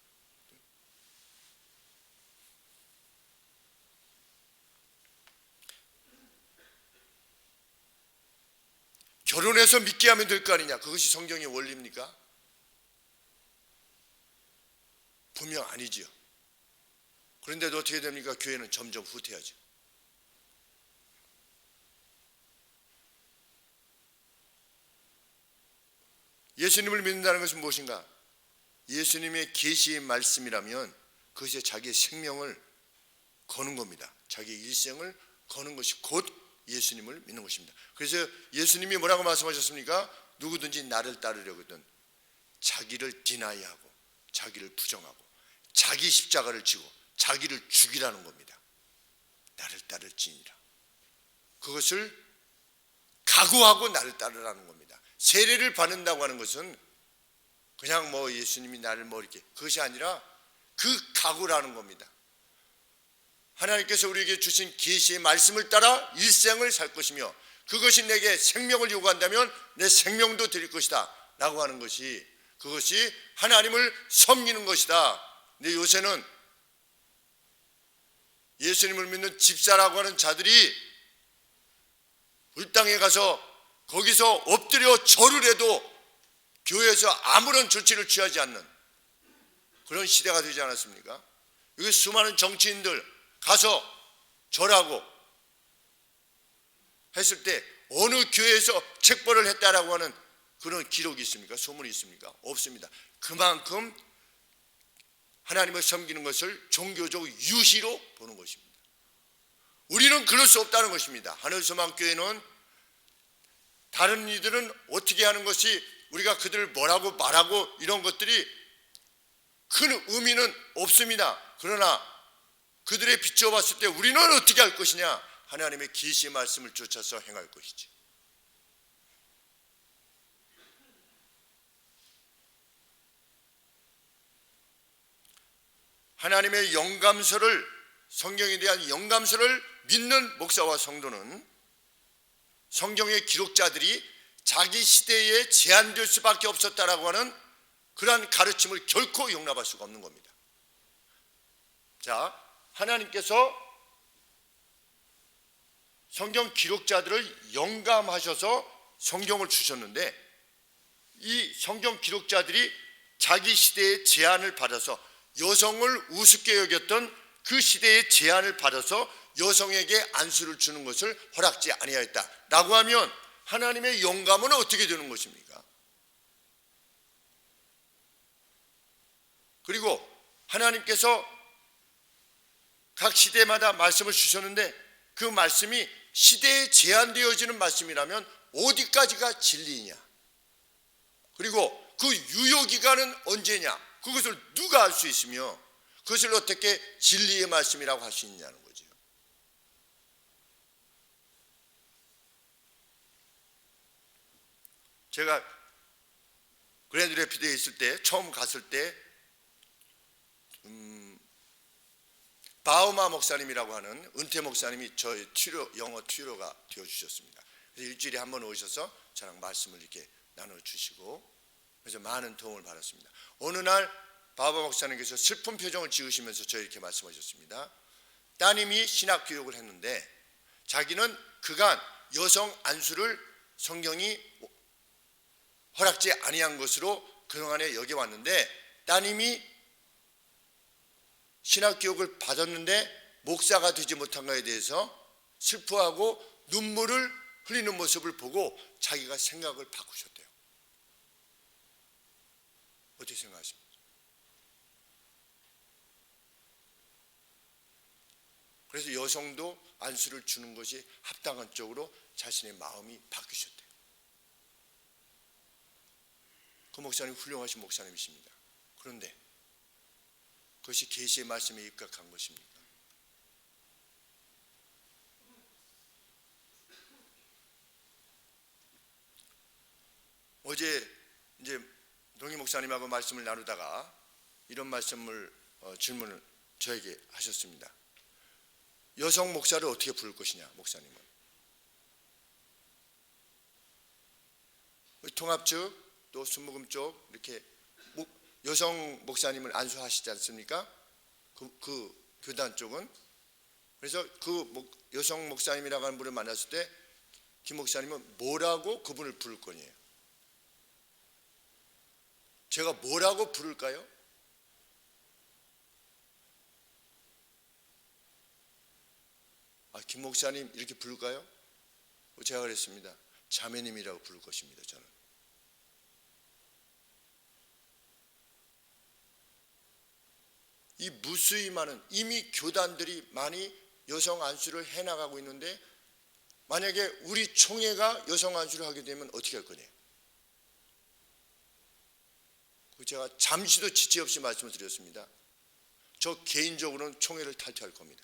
결혼해서 믿게 하면 될 거 아니냐? 그것이 성경의 원리입니까? 분명 아니지요. 그런데도 어떻게 됩니까? 교회는 점점 후퇴하죠. 예수님을 믿는다는 것은 무엇인가? 예수님의 계시의 말씀이라면 그것에 자기의 생명을 거는 겁니다. 자기의 일생을 거는 것이 곧 예수님을 믿는 것입니다. 그래서 예수님이 뭐라고 말씀하셨습니까? 누구든지 나를 따르려거든 자기를 디나이하고 자기를 부정하고 자기 십자가를 지고 자기를 죽이라는 겁니다. 나를 따를지니라. 그것을 각오하고 나를 따르라는 겁니다. 세례를 받는다고 하는 것은 그냥 뭐 예수님이 나를 뭐 이렇게, 그것이 아니라 그 각오라는 겁니다. 하나님께서 우리에게 주신 계시의 말씀을 따라 일생을 살 것이며 그것이 내게 생명을 요구한다면 내 생명도 드릴 것이다 라고 하는 것이, 그것이 하나님을 섬기는 것이다. 근데 요새는 예수님을 믿는 집사라고 하는 자들이 불당에 가서 거기서 엎드려 절을 해도 교회에서 아무런 조치를 취하지 않는 그런 시대가 되지 않았습니까? 여기 수많은 정치인들 가서 절하고 했을 때 어느 교회에서 책벌을 했다라고 하는 그런 기록이 있습니까? 소문이 있습니까? 없습니다. 그만큼 하나님을 섬기는 것을 종교적 유시로 보는 것입니다. 우리는 그럴 수 없다는 것입니다. 하늘소망교회는 다른 이들은 어떻게 하는 것이, 우리가 그들을 뭐라고 말하고 이런 것들이 큰 의미는 없습니다. 그러나 그들의 비추어 봤을 때 우리는 어떻게 할 것이냐? 하나님의 계시의 말씀을 쫓아서 행할 것이지. 하나님의 영감서를, 성경에 대한 영감서를 믿는 목사와 성도는 성경의 기록자들이 자기 시대에 제한될 수밖에 없었다라고 하는 그러한 가르침을 결코 용납할 수가 없는 겁니다. 자, 하나님께서 성경 기록자들을 영감하셔서 성경을 주셨는데 이 성경 기록자들이 자기 시대의 제한을 받아서 여성을 우습게 여겼던 그 시대의 제한을 받아서 여성에게 안수를 주는 것을 허락지 아니하였다라고 하면 하나님의 영감은 어떻게 되는 것입니까? 그리고 하나님께서 각 시대마다 말씀을 주셨는데 그 말씀이 시대에 제한되어지는 말씀이라면 어디까지가 진리냐? 그리고 그 유효기간은 언제냐? 그것을 누가 알 수 있으며 그것을 어떻게 진리의 말씀이라고 할 수 있냐는 거죠. 제가 그랜드 래피드에 있을 때 처음 갔을 때 바우마 목사님이라고 하는 은퇴 목사님이 저의 영어 튜러가 되어주셨습니다. 그래서 일주일에 한 번 오셔서 저랑 말씀을 이렇게 나눠주시고 그래서 많은 도움을 받았습니다. 어느 날 바우마 목사님께서 슬픈 표정을 지으시면서 저에게 이렇게 말씀하셨습니다. 따님이 신학교육을 했는데 자기는 그간 여성 안수를 성경이 허락지 아니한 것으로 그동안에 여겨왔는데 따님이 신학교육을 받았는데 목사가 되지 못한 것에 대해서 슬퍼하고 눈물을 흘리는 모습을 보고 자기가 생각을 바꾸셨대요. 어떻게 생각하십니까? 그래서 여성도 안수를 주는 것이 합당한 쪽으로 자신의 마음이 바뀌셨대요. 그 목사님 훌륭하신 목사님이십니다. 그런데 그것이 계시의 말씀에 입각한 것입니까? 어제 이제 동희 목사님하고 말씀을 나누다가 이런 말씀을 질문을 저에게 하셨습니다. 여성 목사를 어떻게 부를 것이냐, 목사님은. 통합 측 또 순복음 쪽 이렇게 여성 목사님을 안수하시지 않습니까? 그 교단 쪽은. 그래서 그 여성 목사님이라고 하는 분을 만났을 때 김 목사님은 뭐라고 그분을 부를 거니에요? 제가 뭐라고 부를까요? 김 목사님 이렇게 부를까요? 제가 그랬습니다. 자매님이라고 부를 것입니다. 저는. 이 무수히 많은 이미 교단들이 많이 여성 안수를 해나가고 있는데 만약에 우리 총회가 여성 안수를 하게 되면 어떻게 할 거냐? 제가 잠시도 지체 없이 말씀을 드렸습니다. 저 개인적으로는 총회를 탈퇴할 겁니다.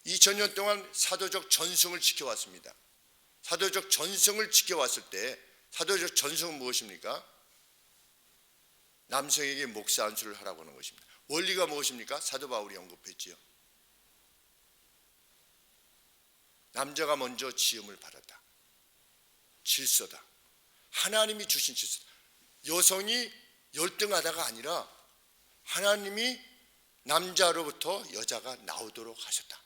(2000년) 동안 사도적 전승을 지켜왔습니다. 사도적 전승을 지켜왔을 때 사도적 전승은 무엇입니까? 남성에게 목사 안수를 하라고 하는 것입니다. 원리가 무엇입니까? 사도 바울이 언급했지요. 남자가 먼저 지음을 받았다. 질서다. 하나님이 주신 질서다. 여성이 열등하다가 아니라 하나님이 남자로부터 여자가 나오도록 하셨다.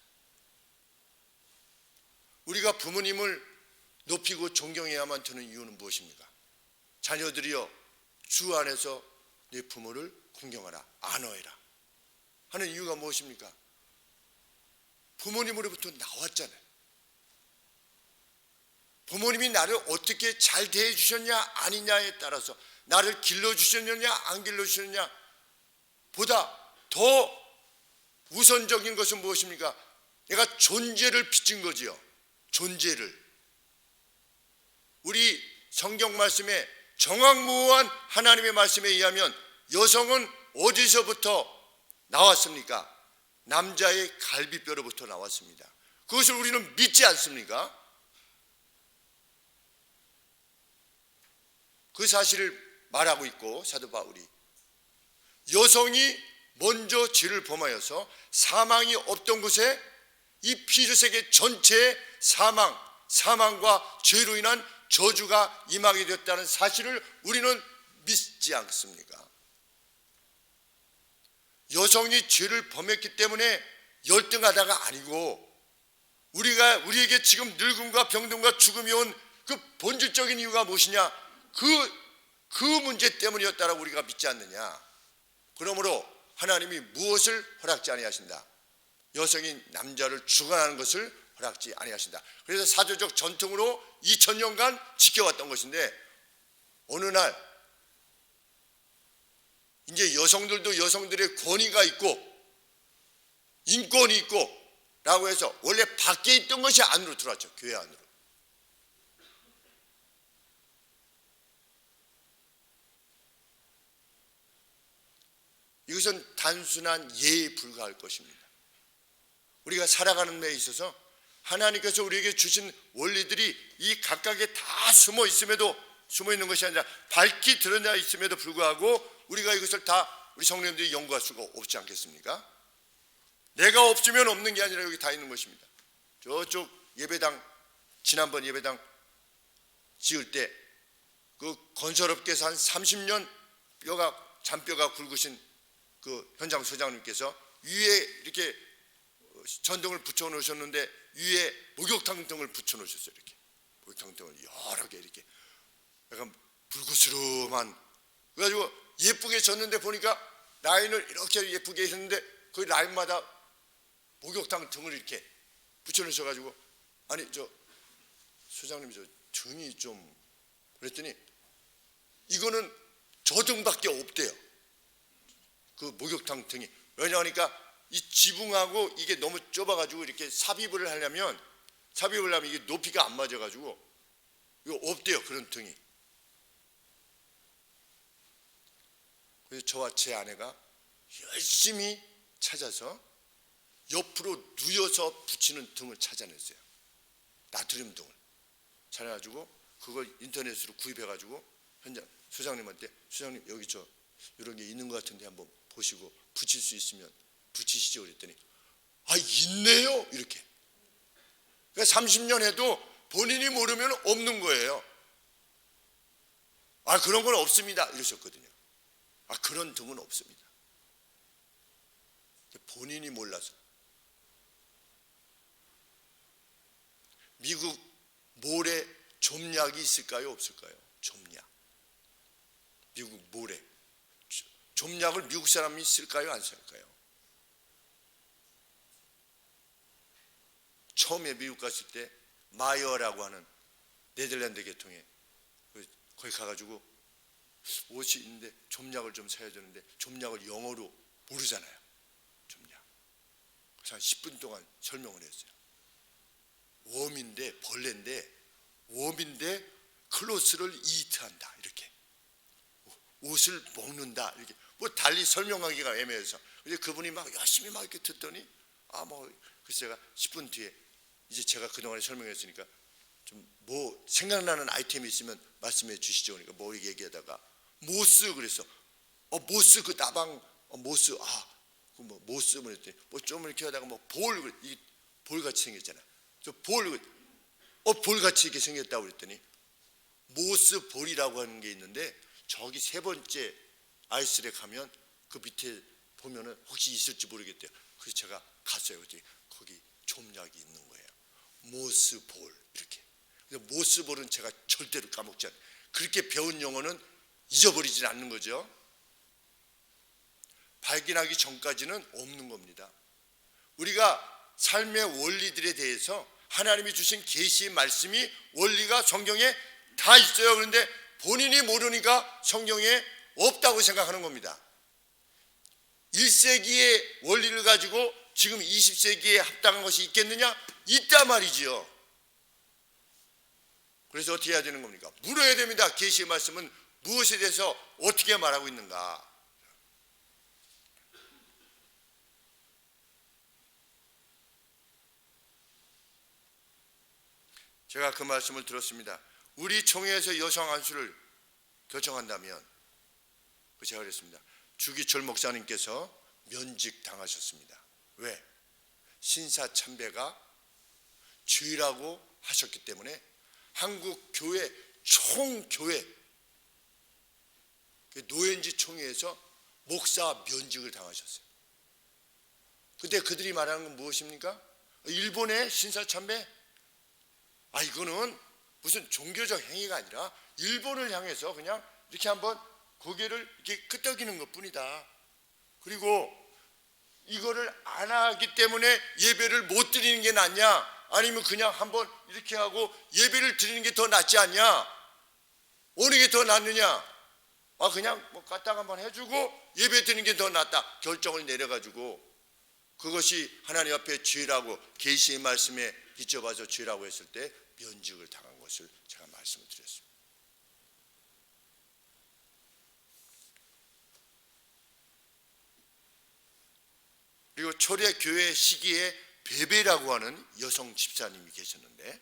우리가 부모님을 높이고 존경해야만 되는 이유는 무엇입니까? 자녀들이여 주 안에서 네 부모를 공경하라, 안어해라 하는 이유가 무엇입니까? 부모님으로부터 나왔잖아요. 부모님이 나를 어떻게 잘 대해주셨냐 아니냐에 따라서 나를 길러주셨느냐 안 길러주셨느냐 보다 더 우선적인 것은 무엇입니까? 내가 존재를 빚은 거지요. 존재를. 우리 성경 말씀에 정확무한 하나님의 말씀에 의하면 여성은 어디서부터 나왔습니까? 남자의 갈비뼈로부터 나왔습니다. 그것을 우리는 믿지 않습니까? 그 사실을 말하고 있고 사도 바울이 여성이 먼저 죄를 범하여서 사망이 없던 곳에 이 피조세계 전체의 사망과 죄로 인한 저주가 임하게 되었다는 사실을 우리는 믿지 않습니까? 여성이 죄를 범했기 때문에 열등하다가 아니고 우리에게 지금 늙음과 병듦과 죽음이 온 그 본질적인 이유가 무엇이냐? 그 문제 때문이었다라고 우리가 믿지 않느냐? 그러므로 하나님이 무엇을 허락지 아니하신다? 여성이 남자를 주관하는 것을 허락지 아니하신다. 그래서 사조적 전통으로 2000년간 지켜왔던 것인데 어느 날 이제 여성들도 여성들의 권위가 있고 인권이 있고 라고 해서 원래 밖에 있던 것이 안으로 들어왔죠. 교회 안으로. 이것은 단순한 예에 불과할 것입니다. 우리가 살아가는 데 있어서 하나님께서 우리에게 주신 원리들이 이 각각에 다 숨어 있는 것이 아니라 밝히 드러나 있음에도 불구하고 우리가 이것을 다 우리 성령님들이 연구할 수가 없지 않겠습니까? 내가 없으면 없는 게 아니라 여기 다 있는 것입니다. 저쪽 예배당, 지난번 예배당 지을 때 그 건설업계에서 한 30년 잔뼈가 굵으신 그 현장 소장님께서 위에 이렇게 전등을 붙여 놓으셨는데 위에 목욕탕 등을 붙여 놓으셨어요. 이렇게 목욕탕 등을 여러 개 이렇게 약간 불구스름한, 그래가지고 예쁘게 졌는데 보니까 라인을 이렇게 예쁘게 했는데 그 라인마다 목욕탕 등을 이렇게 붙여 놓으셔가지고 아니 저 소장님 저 등이 좀 그랬더니 이거는 저 등밖에 없대요. 그 목욕탕 등이. 왜냐하니까 이 지붕하고 이게 너무 좁아가지고 이렇게 삽입을 하면 이게 높이가 안 맞아가지고 이거 없대요. 그런 등이. 그래서 저와 제 아내가 열심히 찾아서 옆으로 누워서 붙이는 등을 찾아냈어요. 나트륨 등을 찾아가지고 그걸 인터넷으로 구입해가지고 현장 소장님한테 소장님 여기 저 이런 게 있는 것 같은데 한번 보시고 붙일 수 있으면 붙이시죠 그랬더니 아 있네요 이렇게. 그러니까 30년 해도 본인이 모르면 없는 거예요. 아 그런 건 없습니다 이러셨거든요. 아 그런 등은 없습니다. 본인이 몰라서. 미국 모래 좀약이 있을까요 없을까요? 좀약. 미국 모래 좀약을 미국 사람이 쓸까요 안 쓸까요? 처음에 미국 갔을 때 마이어라고 하는 네덜란드 계통에 거기 가가지고 옷이 있는데 좀약을 좀 사야 되는데 좀약을 영어로 모르잖아요. 좀약. 그래서 한 10분 동안 설명을 했어요. 웜인데 벌레인데 웜인데 클로스를 이트한다 이렇게 옷을 먹는다 이렇게 뭐 달리 설명하기가 애매해서 근데 그분이 막 열심히 막 이렇게 듣더니 아 뭐 그래서 제가 10분 뒤에 이제 제가 그동안에 설명했으니까 좀 뭐 생각나는 아이템이 있으면 말씀해 주시죠. 그러니까 뭐 얘기하다가 모스 그래서 모스 그 나방 모스 그 뭐 모스 뭐 했더니 뭐 좀 이렇게 하다가 뭐 볼 같이 생겼잖아. 저 볼 같이 이렇게 생겼다고 그랬더니 모스 볼이라고 하는 게 있는데 저기 세 번째 아이스랙 가면 그 밑에 보면은 혹시 있을지 모르겠대요. 그래서 제가 갔어요. 그랬더니 거기 좀약이 있는 거예요. 모스볼 이렇게. 그래서 모스볼은 제가 절대로 까먹지 않아요. 그렇게 배운 영어는 잊어버리지 않는 거죠. 발견하기 전까지는 없는 겁니다. 우리가 삶의 원리들에 대해서 하나님이 주신 계시의 말씀이 원리가 성경에 다 있어요. 그런데 본인이 모르니까 성경에 없다고 생각하는 겁니다. 1세기의 원리를 가지고 지금 20세기에 합당한 것이 있겠느냐? 있단 말이지요. 그래서 어떻게 해야 되는 겁니까? 물어야 됩니다. 계시의 말씀은 무엇에 대해서 어떻게 말하고 있는가? 제가 그 말씀을 들었습니다. 우리 총회에서 여성 안수를 결정한다면 제가 그랬습니다. 주기철 목사님께서 면직 당하셨습니다. 왜? 신사참배가 죄라고 하셨기 때문에 한국 교회 총교회 노현지 총회에서 목사 면직을 당하셨어요. 근데 그들이 말하는 건 무엇입니까? 일본의 신사참배? 이거는 무슨 종교적 행위가 아니라 일본을 향해서 그냥 이렇게 한번 고개를 이렇게 끄덕이는 것뿐이다. 그리고 이거를 안 하기 때문에 예배를 못 드리는 게 낫냐? 아니면 그냥 한번 이렇게 하고 예배를 드리는 게 더 낫지 않냐? 어느 게 더 낫느냐? 그냥 뭐 까딱 한번 해주고 예배 드리는 게 더 낫다. 결정을 내려가지고 그것이 하나님 앞에 죄라고 계시의 말씀에 비춰봐서 죄라고 했을 때 면직을 당한 것을 제가 말씀을 드렸습니다. 그리고 초대교회 시기에 베베라고 하는 여성 집사님이 계셨는데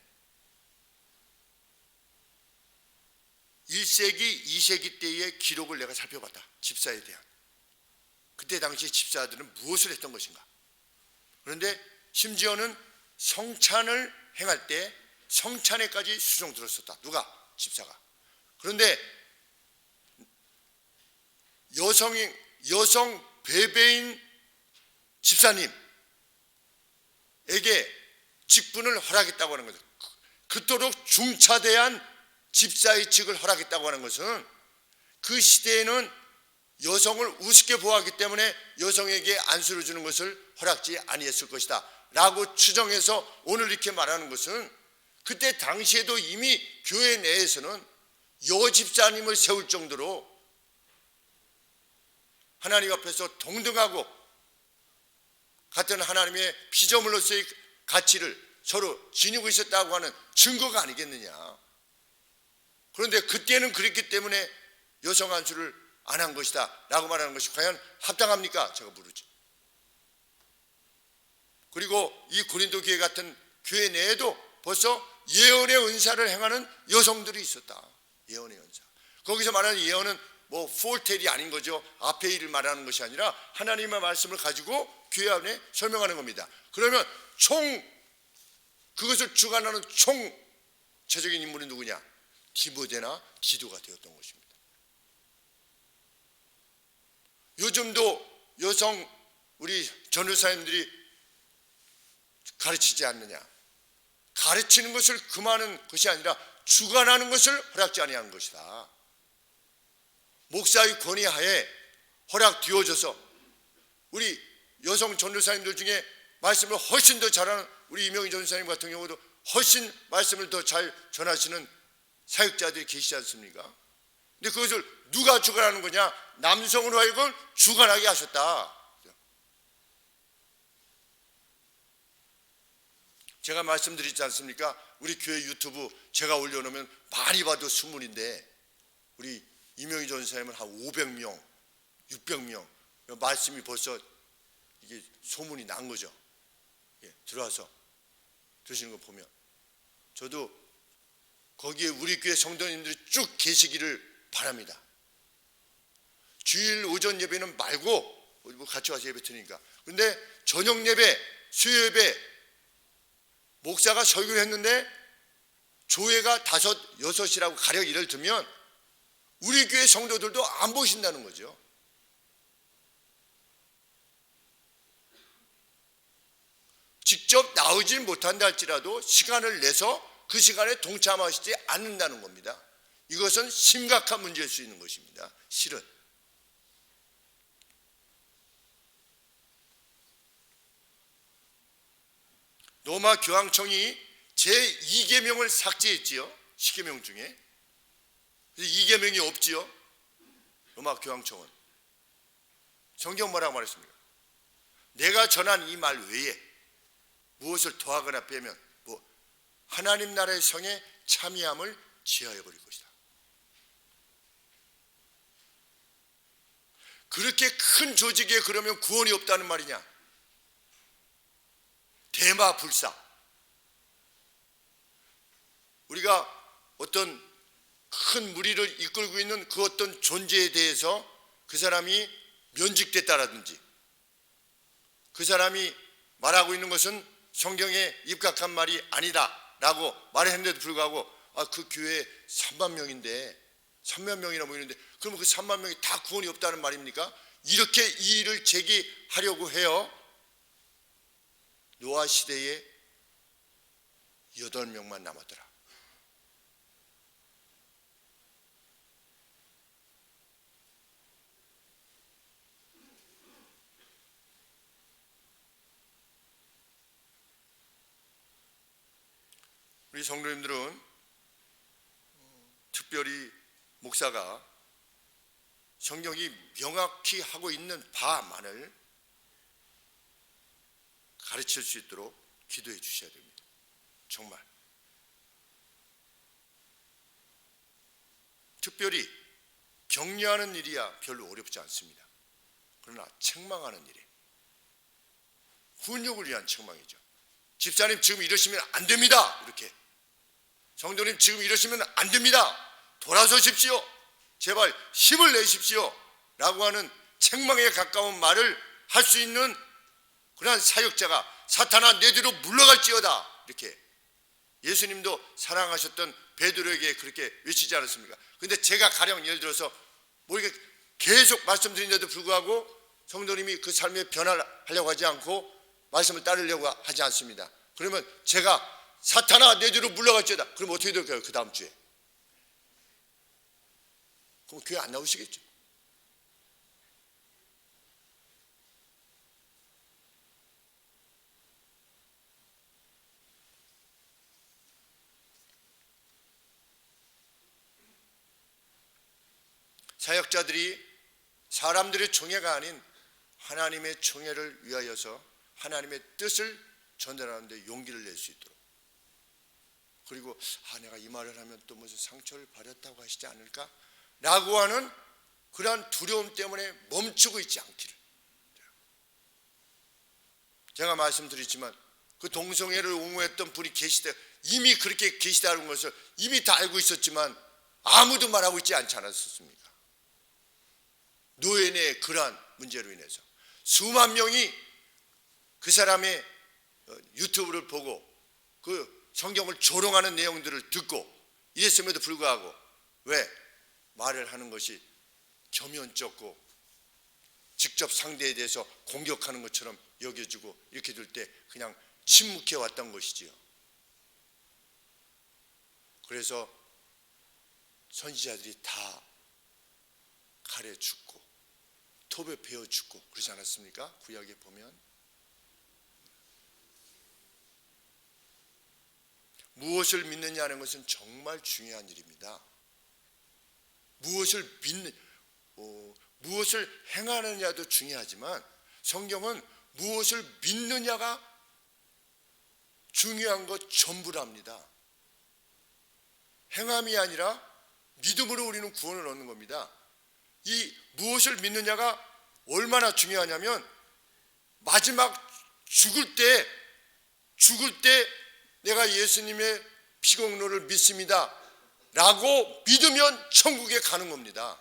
1세기, 2세기 때의 기록을 내가 살펴봤다. 집사에 대한. 그때 당시 집사들은 무엇을 했던 것인가. 그런데 심지어는 성찬을 행할 때 성찬에까지 수종 들었었다. 누가? 집사가. 그런데 여성 베베인 집사님에게 직분을 허락했다고 하는 거죠. 그토록 중차대한 집사의 직을 허락했다고 하는 것은 그 시대에는 여성을 우습게 보호하기 때문에 여성에게 안수를 주는 것을 허락지 아니했을 것이다 라고 추정해서 오늘 이렇게 말하는 것은 그때 당시에도 이미 교회 내에서는 여집사님을 세울 정도로 하나님 앞에서 동등하고 같은 하나님의 피조물로서의 가치를 서로 지니고 있었다고 하는 증거가 아니겠느냐. 그런데 그때는 그랬기 때문에 여성 안수를 안 한 것이다 라고 말하는 것이 과연 합당합니까? 제가 모르죠. 그리고 이 고린도 교회 같은 교회 내에도 벌써 예언의 은사를 행하는 여성들이 있었다. 예언의 은사. 거기서 말하는 예언은 뭐 폴텔이 아닌 거죠. 앞에 일을 말하는 것이 아니라 하나님의 말씀을 가지고 교회 안에 설명하는 겁니다. 그러면 그것을 주관하는 총체적인 인물이 누구냐? 디모데나 디도가 되었던 것입니다. 요즘도 여성 우리 전도사님들이 가르치지 않느냐? 가르치는 것을 금하는 것이 아니라 주관하는 것을 허락지 아니하는 것이다. 목사의 권위하에 허락되어져서 우리 여성 전도사님들 중에 말씀을 훨씬 더 잘하는 우리 이명희 전도사님 같은 경우도 훨씬 말씀을 더 잘 전하시는 사역자들이 계시지 않습니까? 근데 그것을 누가 주관하는 거냐? 남성으로 하여금 주관하게 하셨다. 제가 말씀드리지 않습니까? 우리 교회 유튜브 제가 올려놓으면 많이 봐도 수문인데 우리 이명희 전사님은 한 500명, 600명 말씀이 벌써 이게 소문이 난 거죠. 들어와서 들으시는 거 보면 저도 거기에 우리 교회 성도님들이 쭉 계시기를 바랍니다. 주일 오전 예배는 말고 같이 와서 예배 드리니까. 그런데 저녁 예배, 수요 예배 목사가 설교를 했는데 조회가 5, 6이라고 가령 예를 들면 우리 교회 성도들도 안 보신다는 거죠. 직접 나오질 못한다 할지라도 시간을 내서 그 시간에 동참하시지 않는다는 겁니다. 이것은 심각한 문제일 수 있는 것입니다. 실은. 로마 교황청이 제2계명을 삭제했지요. 10계명 중에. 2계명이 없지요. 로마 교황청은. 성경 뭐라고 말했습니까? 내가 전한 이 말 외에 무엇을 더하거나 빼면 하나님 나라의 성에 참여함을 제하여 버릴 것이다. 그렇게 큰 조직에 그러면 구원이 없다는 말이냐? 대마불사. 우리가 어떤 큰 무리를 이끌고 있는 그 어떤 존재에 대해서 그 사람이 면직됐다라든지 그 사람이 말하고 있는 것은 성경에 입각한 말이 아니다 라고 말했는데도 불구하고 그 교회에 3만 명인데 3만 명이나 모이는데 그러면 그 3만 명이 다 구원이 없다는 말입니까? 이렇게 이 일을 제기하려고 해요. 노아 시대에 8명만 남았더라. 우리 성도님들은 특별히 목사가 성경이 명확히 하고 있는 바만을 가르칠 수 있도록 기도해 주셔야 됩니다. 정말. 특별히 격려하는 일이야 별로 어렵지 않습니다. 그러나 책망하는 일에 훈육을 위한 책망이죠. 집사님 지금 이러시면 안 됩니다. 이렇게. 성도님 지금 이러시면 안 됩니다. 돌아서십시오. 제발 힘을 내십시오. 라고 하는 책망에 가까운 말을 할 수 있는 그러한 사역자가 사탄아 내 뒤로 물러갈지어다. 이렇게 예수님도 사랑하셨던 베드로에게 그렇게 외치지 않았습니까? 근데 제가 가령 예를 들어서 뭐 이렇게 계속 말씀드린데도 불구하고 성도님이 그 삶의 변화를 하려고 하지 않고 말씀을 따르려고 하지 않습니다. 그러면 제가 사탄아 내 뒤로 물러갈지어다. 그럼 어떻게 될까요? 그 다음 주에. 그럼 교회 안 나오시겠죠. 사역자들이 사람들의 총애가 아닌 하나님의 총애를 위하여서 하나님의 뜻을 전달하는데 용기를 낼 수 있도록, 그리고 내가 이 말을 하면 또 무슨 상처를 받았다고 하시지 않을까? 라고 하는 그러한 두려움 때문에 멈추고 있지 않기를. 제가 말씀드렸지만 그 동성애를 옹호했던 분이 계시다, 이미 그렇게 계시다는 것을 이미 다 알고 있었지만 아무도 말하고 있지 않지 않았습니까? 노예의 그러한 문제로 인해서 수만 명이 그 사람의 유튜브를 보고 그 성경을 조롱하는 내용들을 듣고 이랬음에도 불구하고 왜 말을 하는 것이 겸연쩍고 직접 상대에 대해서 공격하는 것처럼 여겨지고 이렇게 될 때 그냥 침묵해 왔던 것이지요. 그래서 선지자들이 다 칼에 죽고 톱에 베어 죽고 그러지 않았습니까? 구약에 보면. 무엇을 믿느냐는 것은 정말 중요한 일입니다. 무엇을 행하느냐도 중요하지만 성경은 무엇을 믿느냐가 중요한 것 전부랍니다. 행함이 아니라 믿음으로 우리는 구원을 얻는 겁니다. 이 무엇을 믿느냐가 얼마나 중요하냐면 마지막 죽을 때 내가 예수님의 피공로를 믿습니다 라고 믿으면 천국에 가는 겁니다.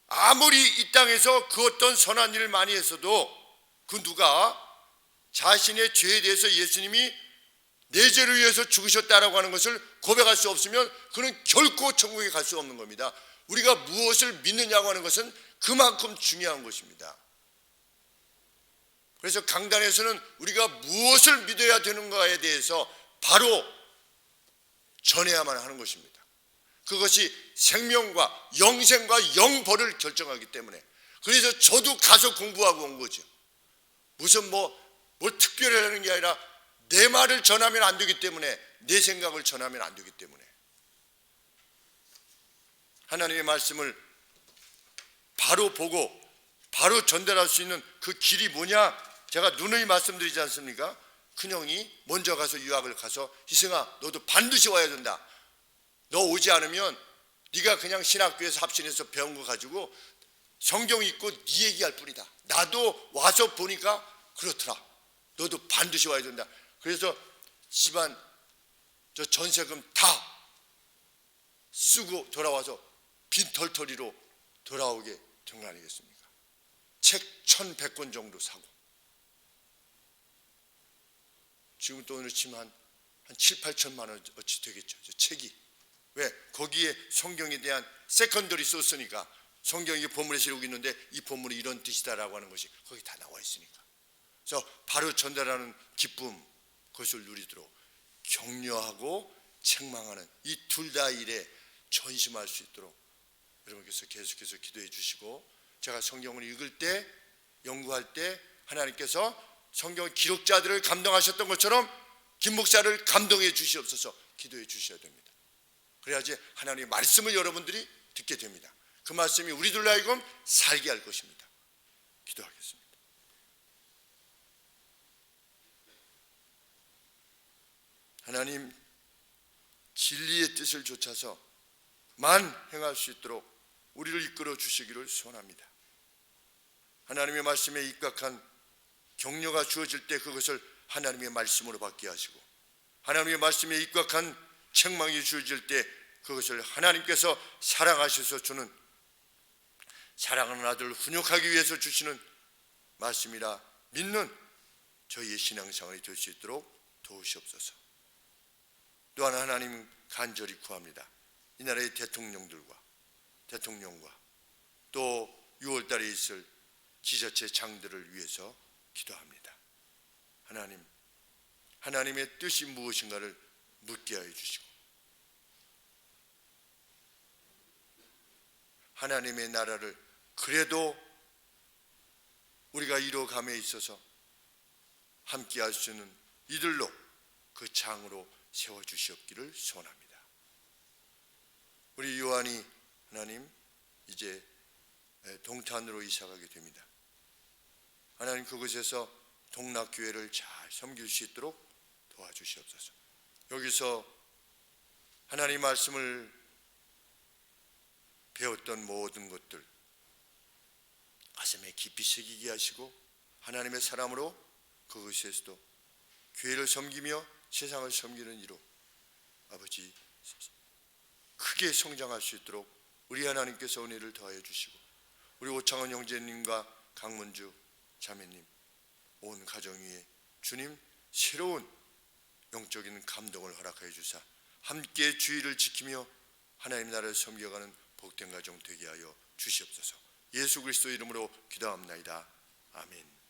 아무리 이 땅에서 그 어떤 선한 일을 많이 했어도 그 누가 자신의 죄에 대해서 예수님이 내 죄를 위해서 죽으셨다라고 하는 것을 고백할 수 없으면 그는 결코 천국에 갈 수 없는 겁니다. 우리가 무엇을 믿느냐고 하는 것은 그만큼 중요한 것입니다. 그래서 강단에서는 우리가 무엇을 믿어야 되는가에 대해서 바로 전해야만 하는 것입니다. 그것이 생명과 영생과 영벌을 결정하기 때문에. 그래서 저도 가서 공부하고 온 거죠. 무슨 뭘 특별히 하는 게 아니라 내 말을 전하면 안 되기 때문에, 내 생각을 전하면 안 되기 때문에 하나님의 말씀을 바로 보고 바로 전달할 수 있는 그 길이 뭐냐? 제가 누누이 말씀드리지 않습니까? 큰형이 먼저 가서 유학을 가서 희승아 너도 반드시 와야 된다. 너 오지 않으면 네가 그냥 신학교에서 합신해서 배운 거 가지고 성경 읽고 네 얘기할 뿐이다. 나도 와서 보니까 그렇더라. 너도 반드시 와야 된다. 그래서 집안 저 전세금 다 쓰고 돌아와서 빈털터리로 돌아오게 된 거 아니겠습니까? 책 1100권 정도 사고 지금 돈으로 치면 한 7, 8천만 원 어치 되겠죠. 저 책이. 왜? 거기에 성경에 대한 세컨더리 소스니까 성경이 본문에 실고 있는데 이 본문이 이런 뜻이다라고 하는 것이 거기 다 나와 있으니까. 그래서 바로 전달하는 기쁨 그것을 누리도록 격려하고 책망하는 이 둘 다 일에 전심할 수 있도록 여러분께서 계속해서 기도해 주시고, 제가 성경을 읽을 때, 연구할 때 하나님께서 성경 기록자들을 감동하셨던 것처럼 김 목사를 감동해 주시옵소서 기도해 주셔야 됩니다. 그래야지 하나님의 말씀을 여러분들이 듣게 됩니다. 그 말씀이 우리들로 하여금 살게 할 것입니다. 기도하겠습니다. 하나님, 진리의 뜻을 좇아서 만 행할 수 있도록 우리를 이끌어 주시기를 소원합니다. 하나님의 말씀에 입각한 격려가 주어질 때 그것을 하나님의 말씀으로 받게 하시고, 하나님의 말씀에 입각한 책망이 주어질 때 그것을 하나님께서 사랑하셔서 주는, 사랑하는 아들을 훈육하기 위해서 주시는 말씀이라 믿는 저희의 신앙생활이 될 수 있도록 도우시옵소서. 또한 하나님 간절히 구합니다. 이 나라의 대통령과 또 6월달에 있을 지자체 장들을 위해서 기도합니다. 하나님, 하나님의 뜻이 무엇인가를 묻게 하여 주시고, 하나님의 나라를 그래도 우리가 이루어감에 있어서 함께 할 수 있는 이들로 그 장으로 세워주시옵기를 소원합니다. 우리 요한이 하나님 이제 동탄으로 이사가게 됩니다. 하나님, 그곳에서 동락교회를 잘 섬길 수 있도록 도와주시옵소서. 여기서 하나님 말씀을 배웠던 모든 것들 가슴에 깊이 새기게 하시고, 하나님의 사람으로 그것에서도 교회를 섬기며 세상을 섬기는 이로 아버지 크게 성장할 수 있도록 우리 하나님께서 은혜를 더하여 주시고, 우리 오창원 형제님과 강문주 자매님 온 가정 위에 주님 새로운 영적인 감동을 허락하여 주사 함께 주의를 지키며 하나님 나라를 섬겨가는 복된 가정 되게 하여 주시옵소서. 예수 그리스도 이름으로 기도합나이다. 아멘.